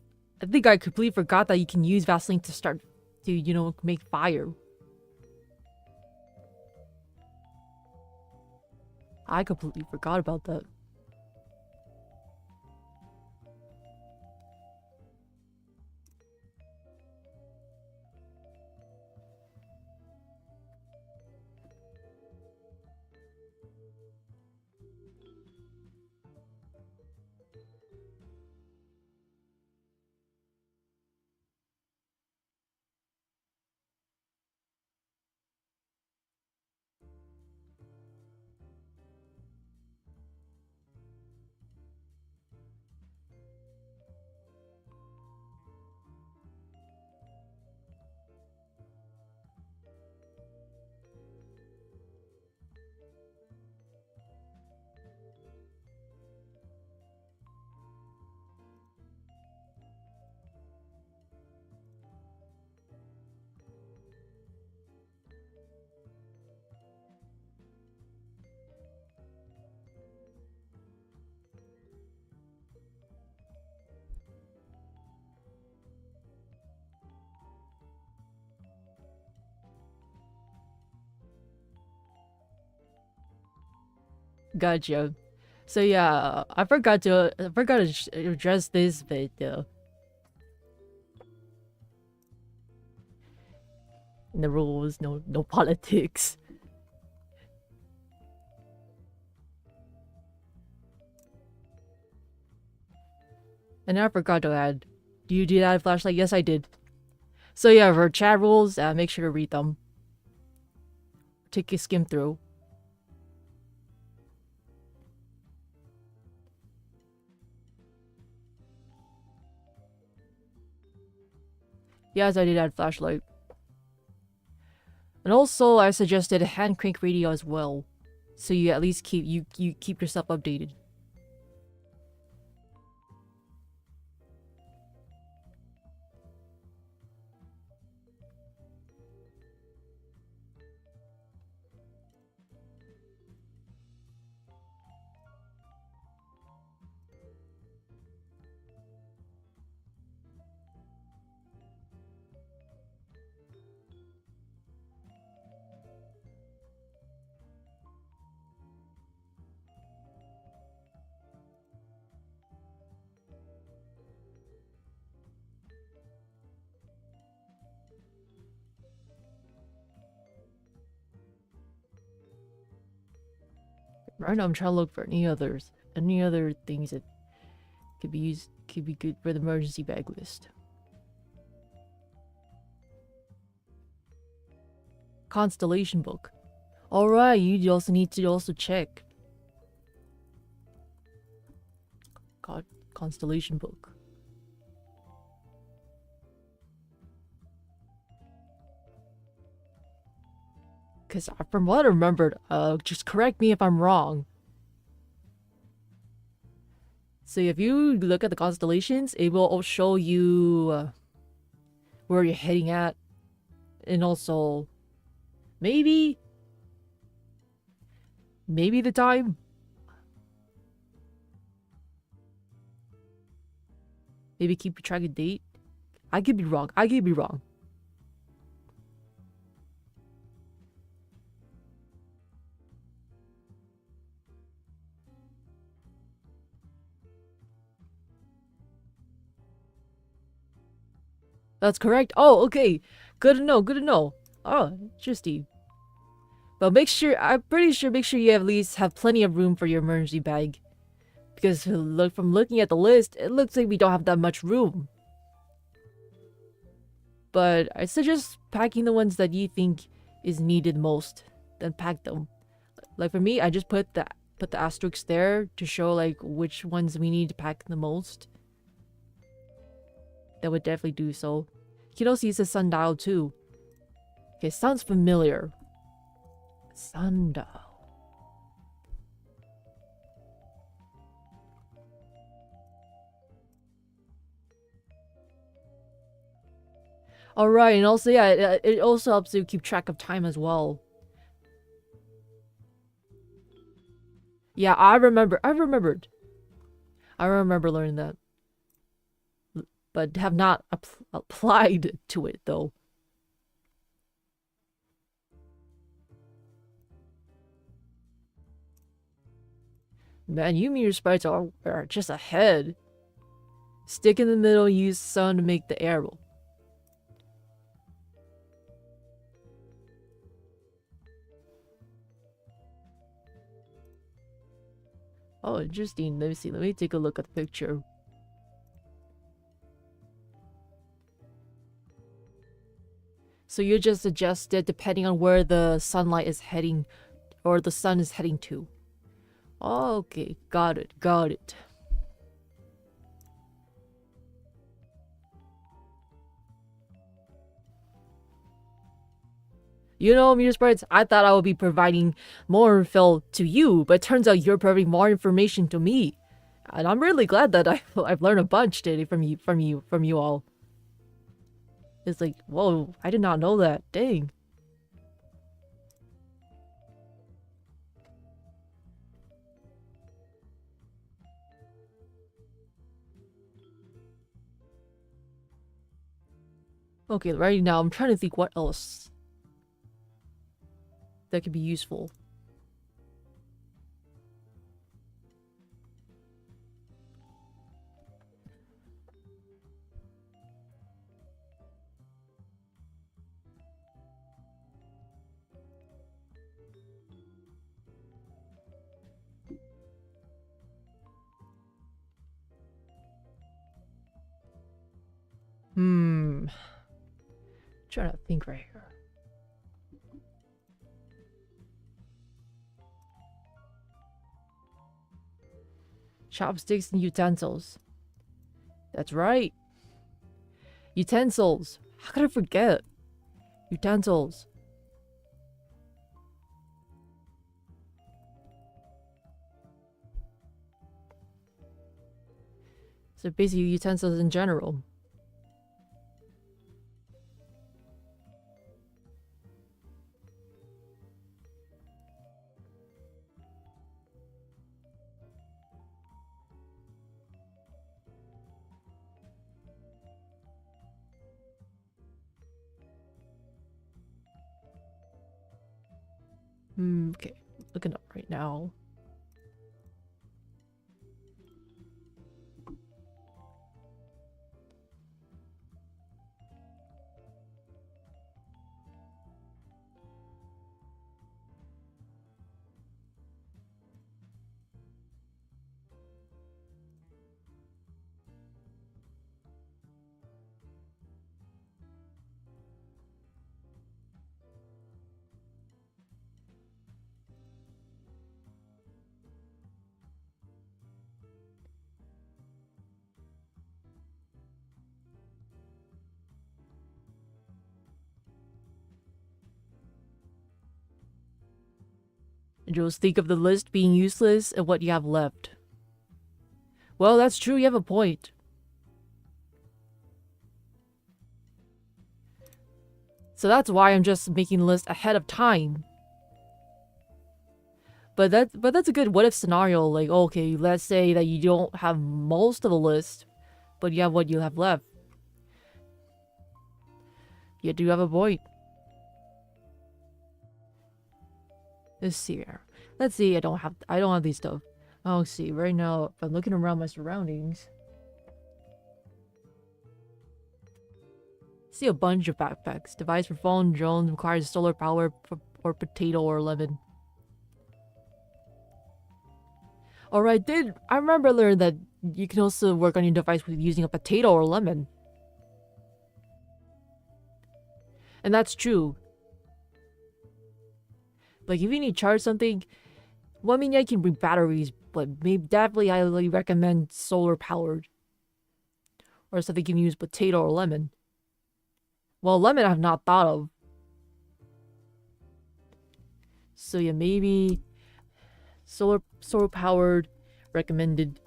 think I completely forgot that you can use Vaseline to start to, make fire. I completely forgot about that. Gotcha. So yeah, I forgot to address this bit though. In the rules, no politics. And I forgot to add. Do you do that in Flashlight? Yes, I did. So yeah, for chat rules, make sure to read them. Take a skim through. Yes, I did add Flashlight. And also, I suggested a hand crank radio as well, so you at least keep yourself updated. Right now, I'm trying to look for any other things that could be good for the emergency bag list. Constellation book. All right, you also need to also check. God, constellation book. Because from what I remembered, just correct me if I'm wrong. So if you look at the constellations, it will show you where you're heading at, and also maybe the time. Maybe keep track of date. I could be wrong. That's correct. Oh, okay. Good to know. Oh, interesting. But I'm pretty sure, make sure you at least have plenty of room for your emergency bag. Because from looking at the list, it looks like we don't have that much room. But I suggest packing the ones that you think is needed most. Then pack them. Like for me, I just put the asterisks there to show like which ones we need to pack the most. That would definitely do so. You can also use the sundial too. Okay, sounds familiar. Sundial. Alright, and also, yeah, it also helps you keep track of time as well. Yeah, I remembered. I remember learning that. But have not applied to it, though. Man, you meteor sprites are just ahead. Stick in the middle, use sun to make the arrow. Oh, interesting. Let me see. Let me take a look at the picture. So you just adjust it depending on where the sunlight is heading, or the sun is heading to. Okay, got it. You know, Meteor Sprites, I thought I would be providing more info to you, but it turns out you're providing more information to me. And I'm really glad that I've learned a bunch today from you all. It's like, whoa, I did not know that. Dang. Okay, right now I'm trying to think what else that could be useful. Trying to think right here. Chopsticks and utensils. That's right. Utensils. How could I forget? Utensils. So basically utensils in general. Okay. Looking up right now. And just think of the list being useless and what you have left. Well, that's true, you have a point. So that's why I'm just making the list ahead of time. But that's a good what if scenario. Like, okay, let's say that you don't have most of the list, but you have what you have left. You do have a point. Let's see here. Let's see. I don't have these stuff. Oh, see. Right now, if I'm looking around my surroundings, see a bunch of backpacks. Device for phone, drones, requires solar power, or potato or lemon. Alright, I remember learning that you can also work on your device with using a potato or lemon. And that's true. Like, if you need to charge something, well, I mean, I can bring batteries, but maybe definitely highly recommend solar powered. Or something you can use potato or lemon. Well, lemon I've not thought of. So yeah, maybe solar powered recommended.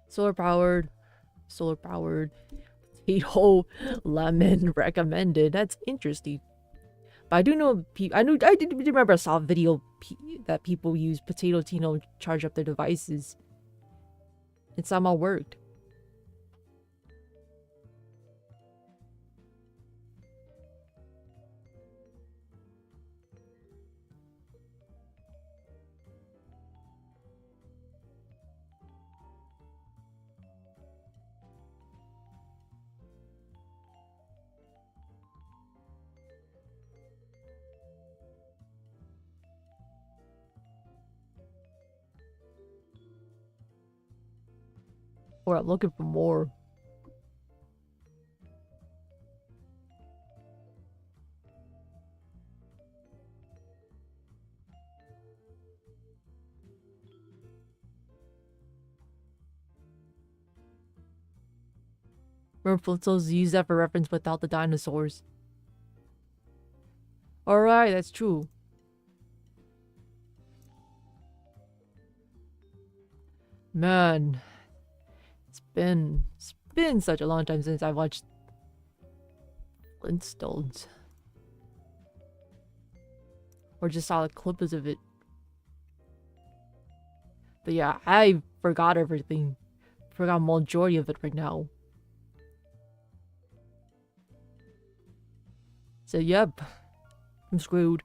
Solar powered potato lemon recommended. That's interesting. But I do know I did remember I saw a video that people use potato to charge up their devices. It somehow worked. Or I'm looking for more. Remember Flintstones use that for reference without the dinosaurs. Alright, that's true. Man, it's been such a long time since I watched Flintstones. Or just saw the clips of it. But yeah, I forgot everything. Forgot majority of it right now. So yep, I'm screwed.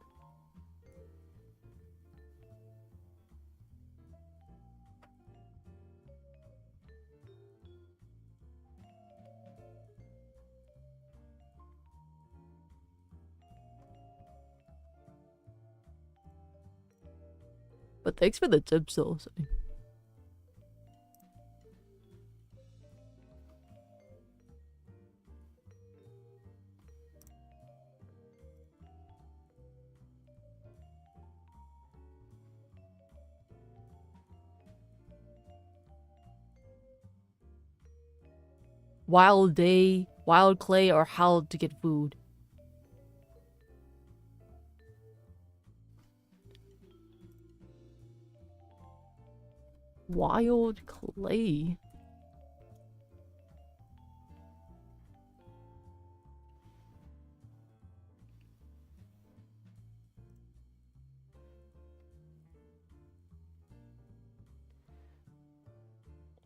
But thanks for the tips though. Wild day, wild clay, or how to get food. Wild clay.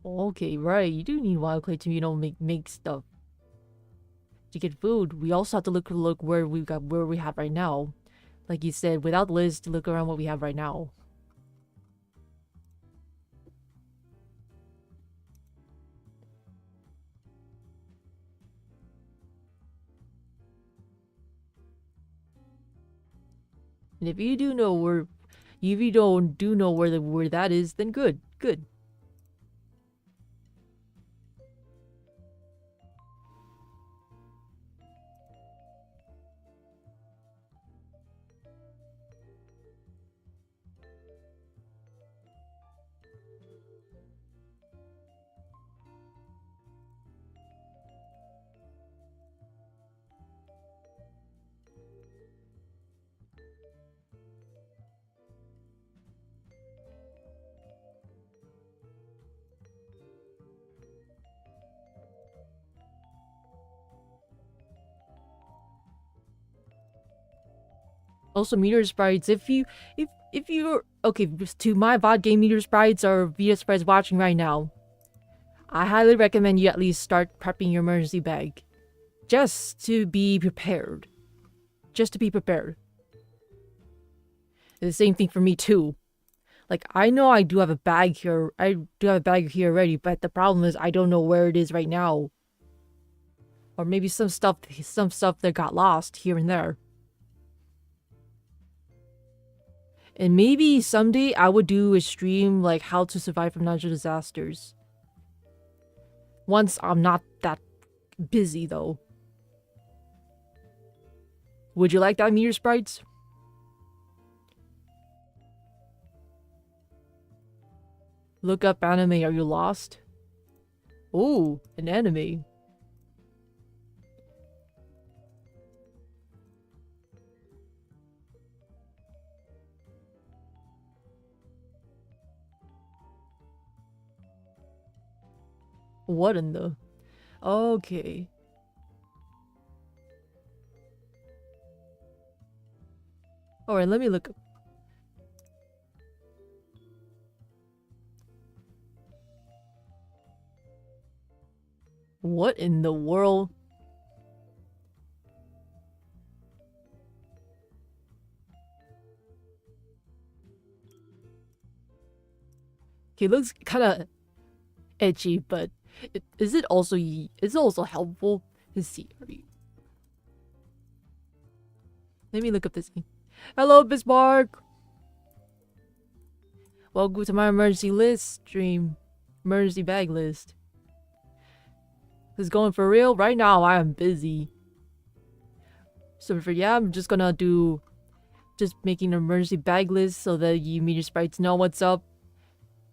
Okay, right. You do need wild clay to, make stuff. To get food, we also have to look where we have right now. Like you said, without lists, to look around what we have right now. And if you do know if you don't do know where that is, then good, good. Also, meteor sprites. If you're okay to my VOD game meteor sprites or meteor sprites watching right now, I highly recommend you at least start prepping your emergency bag, just to be prepared. Just to be prepared. The same thing for me too. Like, I know I do have a bag here. I do have a bag here already, but the problem is I don't know where it is right now. Or maybe some stuff that got lost here and there. And maybe someday I would do a stream like how to survive from natural disasters. Once I'm not that busy though. Would you like that, meteor sprites? Look up anime, are you lost? Ooh, an anime. What in the... Okay. Alright, let me look. What in the world? Okay, it looks kind of edgy, but is it also helpful to see? Let me look up this thing. Hello, Bismarck. Welcome to my emergency list stream, emergency bag list. This is going for real. Right now, I am busy. So I'm just gonna do making an emergency bag list so that you meteor sprites know what's up,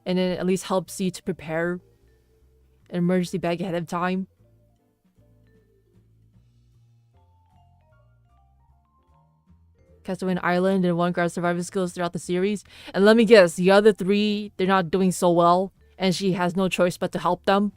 and then it at least helps you to prepare an emergency bag ahead of time. Castaway Island and One Guard survival skills throughout the series. And let me guess, the other three, they're not doing so well, and she has no choice but to help them.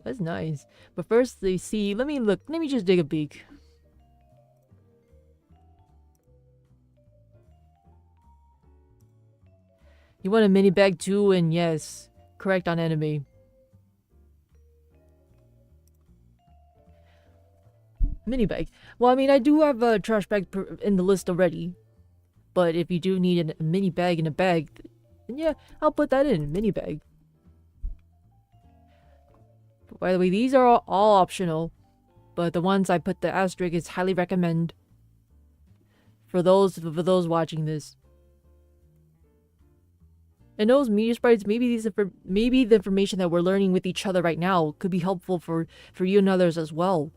That's nice. But first, they see. Let me just dig a peek. You want a mini bag too, and yes, correct on enemy. Mini bag. Well, I mean, I do have a trash bag in the list already. But if you do need a mini bag in a bag, then yeah, I'll put that in. Mini bag. By the way, these are all optional. But the ones I put the asterisk is highly recommend. For those watching this. And those meteor sprites, maybe the information that we're learning with each other right now could be helpful for you and others as well.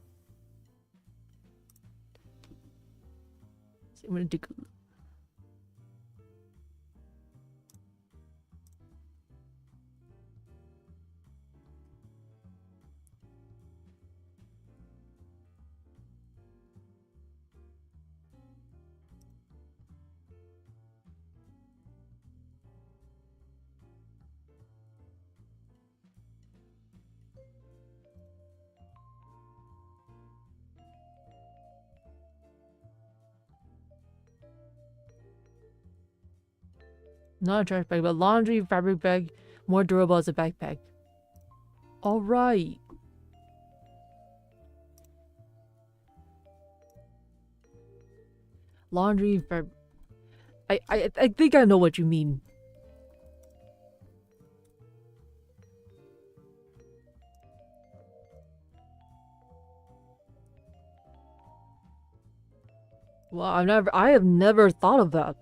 I'm gonna dig. Not a trash bag, but laundry fabric bag, more durable as a backpack. All right. Laundry fabric. I think I know what you mean. Well, I have never thought of that.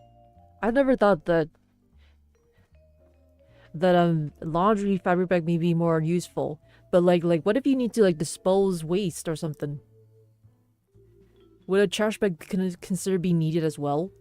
I never thought that laundry fabric bag may be more useful. But like what if you need to like dispose waste or something? Would a trash bag consider be needed as well?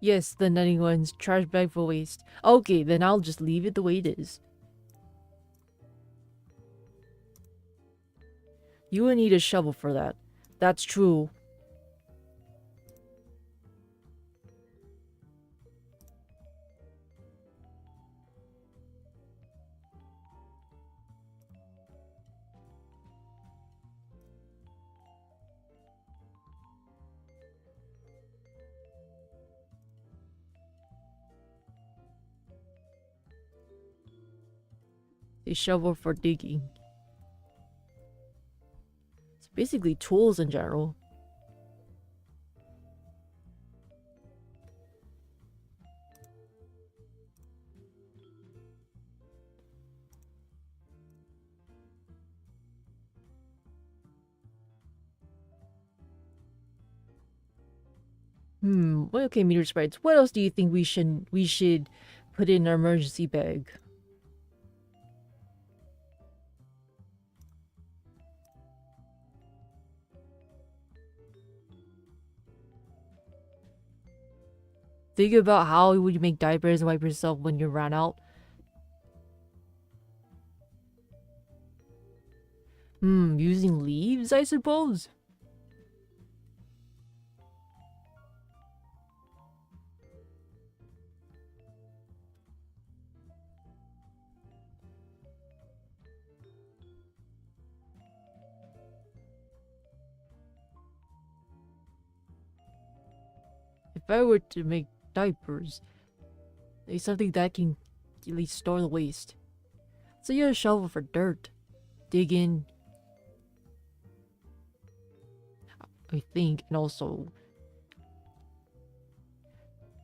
Yes, the netting one's trash bag for waste. Okay, then I'll just leave it the way it is. You would need a shovel for that. That's true. A shovel for digging. It's basically tools in general. Well, okay, meteor sprites. What else do you think we should put in our emergency bag? Think about how would you make diapers and wipe yourself when you ran out. Using leaves, I suppose? If I were to make diapers, it's something that can at least store the waste. So you have a shovel for dirt. Dig in. I think, and also,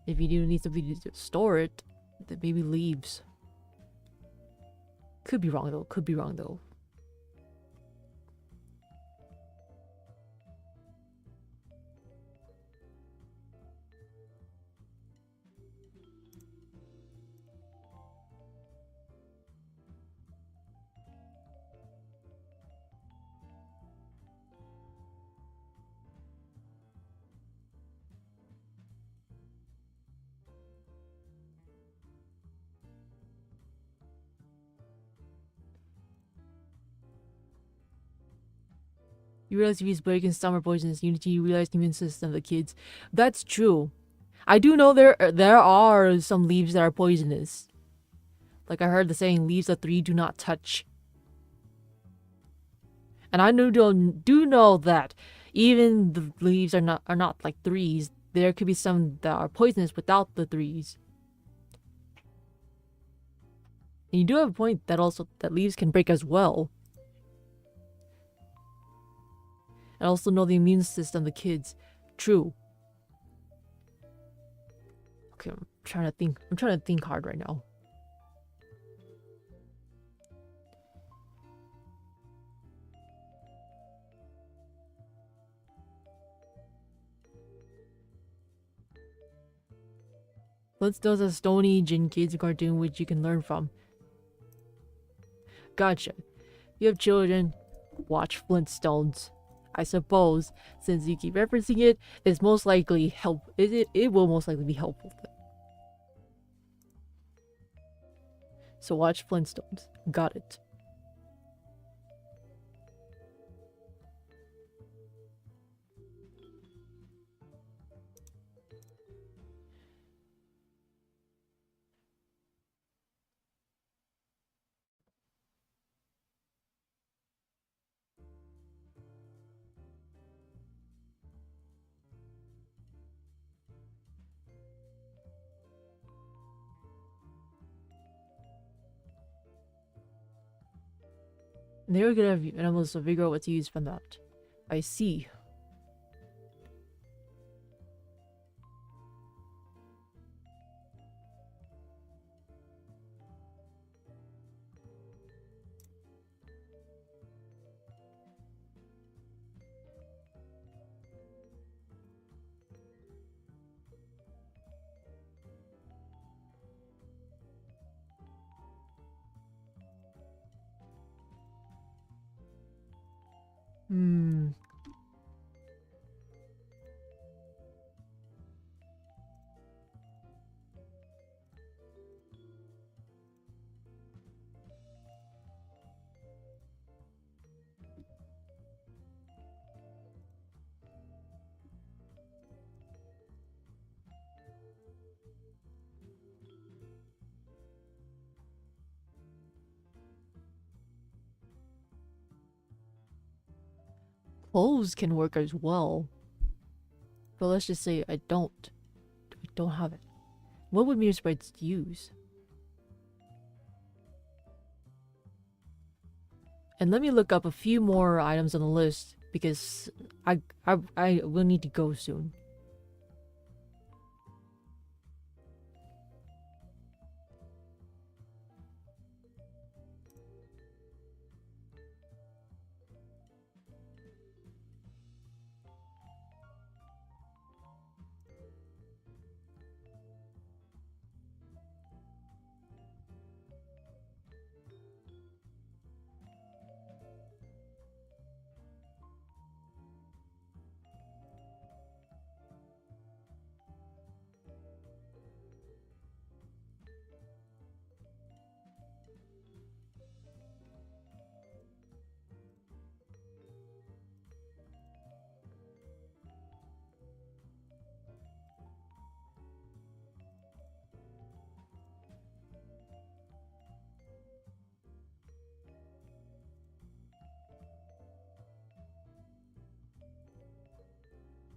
if you do need something to store it, then maybe leaves. Could be wrong though, could be wrong though. You realize if you use break and stomach poisons, you need to realize the immune system of the kids. That's true. I do know there are some leaves that are poisonous. Like I heard the saying, leaves of 3 do not touch. And I do know that even the leaves are not like 3s. There could be some that are poisonous without the 3s. And you do have a point that also that leaves can break as well. And also know the immune system of the kids. True. Okay, I'm trying to think. I'm trying to think hard right now. Let's do a Stone Age and kids cartoon which you can learn from. Gotcha. You have children, watch Flintstones. I suppose, since you keep referencing it, it's most likely it will most likely be helpful. So watch Flintstones. Got it. They're gonna have animals to figure out what to use from that. I see. Hmm. Clothes can work as well. But let's just say I don't have it. What would mirror sprites use? And let me look up a few more items on the list because I will need to go soon.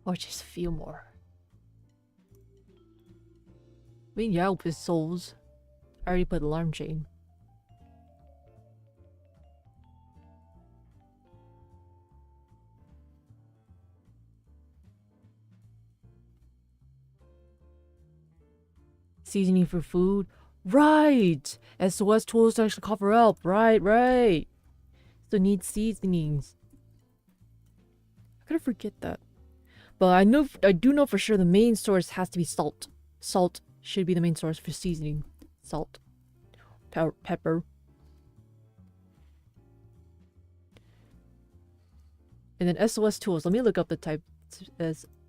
Or just a few more. I mean, yeah, with souls. I already put alarm chain. Seasoning for food. Right! SOS tools to actually cover up. Right. So need seasonings. I gotta forget that. But I do know for sure the main source has to be salt. Salt should be the main source for seasoning. Salt. Pepper. And then SOS tools. Let me look up the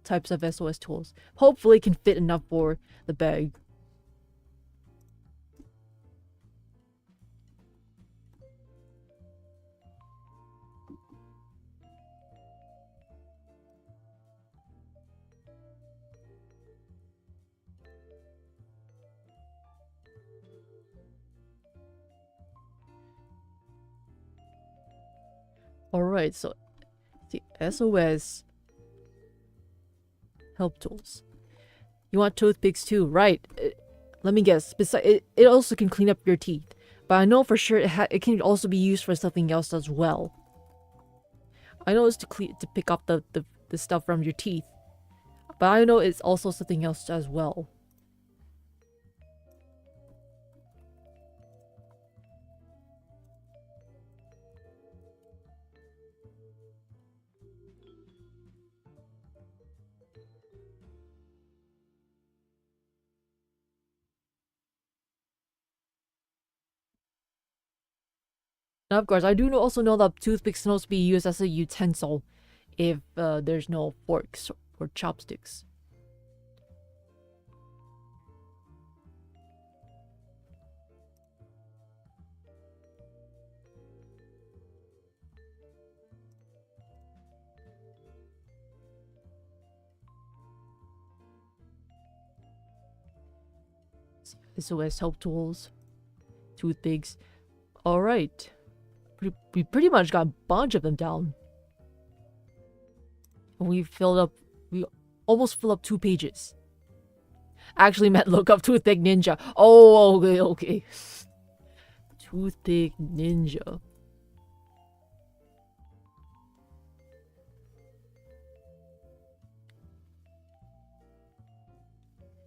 types of SOS tools. Hopefully it can fit enough for the bag. Alright, so the SOS help tools. You want toothpicks too, right? Let me guess. Besides, it also can clean up your teeth. But I know for sure it can also be used for something else as well. I know it's to pick up the stuff from your teeth. But I know it's also something else as well. Now, of course, I do also know that toothpicks can also be used as a utensil if there's no forks or chopsticks. SOS help tools, toothpicks. All right, we pretty much got a bunch of them down. We almost filled up 2 pages. Actually meant look up toothpick ninja. Oh, okay, okay. Toothpick ninja.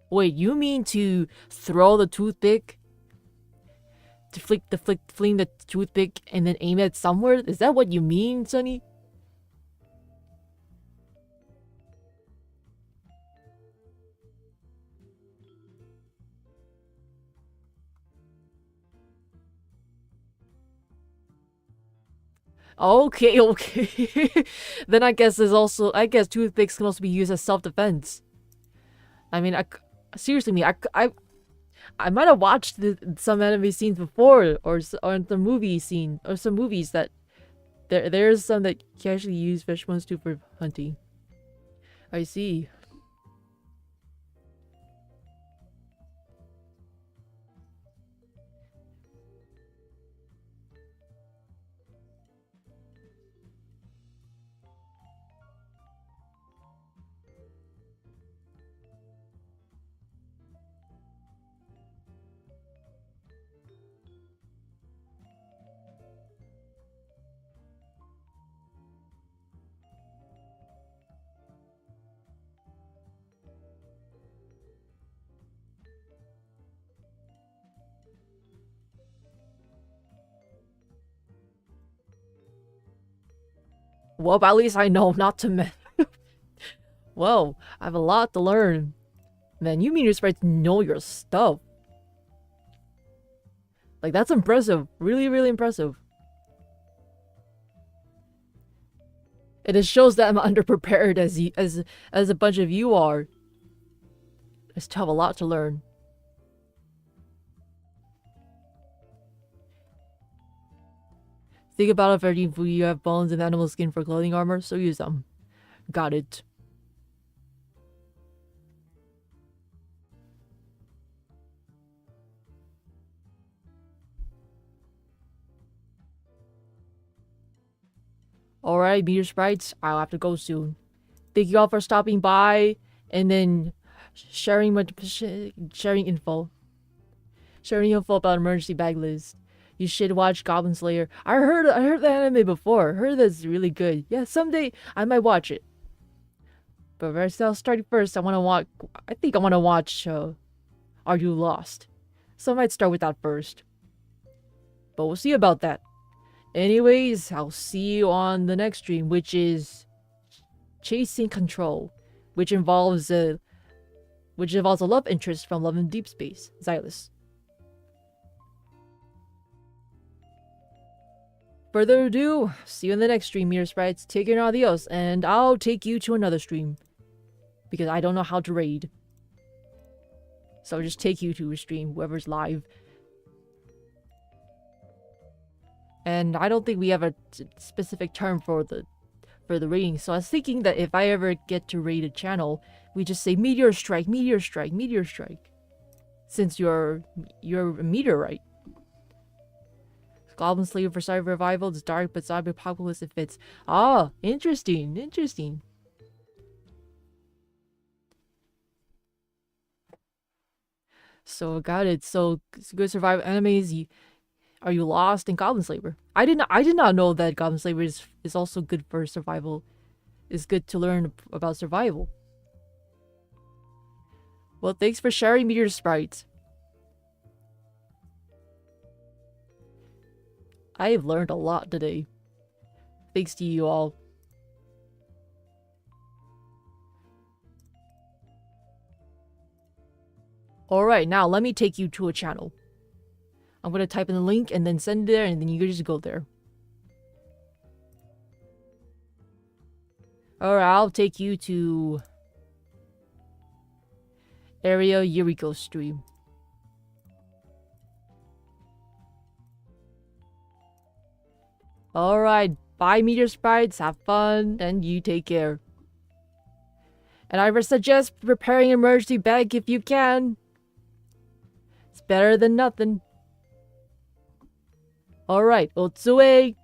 Wait, you mean to throw the toothpick? To fling the toothpick and then aim it somewhere? Is that what you mean, Sonny? Okay, okay. Then I guess toothpicks can also be used as self-defense. I mean, seriously, I might have watched some anime scenes before, or the movie scene, or some movies that there's some that can actually use fish bones too for hunting. I see. Well, at least I know not to Whoa, I have a lot to learn. Man, you mean you're supposed to know your stuff. Like, that's impressive. Really, really impressive. It shows that I'm underprepared as a bunch of you are. I still have a lot to learn. Think about if you have bones and animal skin for clothing armor, so use them. Got it. Alright, meteor sprites, I'll have to go soon. Thank you all for stopping by and then sharing info. Sharing info about emergency bag list. You should watch Goblin Slayer. I heard the anime before. I heard that's really good. Yeah, someday I might watch it. But right now, starting first, I think I wanna watch Are You Lost? So I might start with that first. But we'll see about that. Anyways, I'll see you on the next stream, which is Chasing Control, which involves a love interest from Love in Deep Space, Xylus. Further ado, see you in the next stream, Meteor Sprites. Take care and adios, and I'll take you to another stream. Because I don't know how to raid. So I'll just take you to a stream, whoever's live. And I don't think we have a specific term for the rating, so I was thinking that if I ever get to raid a channel, we just say Meteor Strike, Meteor Strike, Meteor Strike. Since you're a meteorite. Goblin Slayer for Cyber Revival, it's dark but zombie apocalypse it fits. Ah, interesting, interesting. So got it. So good survival enemies. Are you lost in Goblin Slayer? I did not know that Goblin Slayer is also good for survival. It's good to learn about survival. Well, thanks for sharing Meteor Sprites. I've learned a lot today. Thanks to you all. Alright, now let me take you to a channel. I'm gonna type in the link and then send it there, and then you can just go there. Alright, I'll take you to area Yuriko Stream. Alright, bye meteor sprites, have fun, and you take care. And I would suggest preparing an emergency bag if you can. It's better than nothing. Alright, Otsue!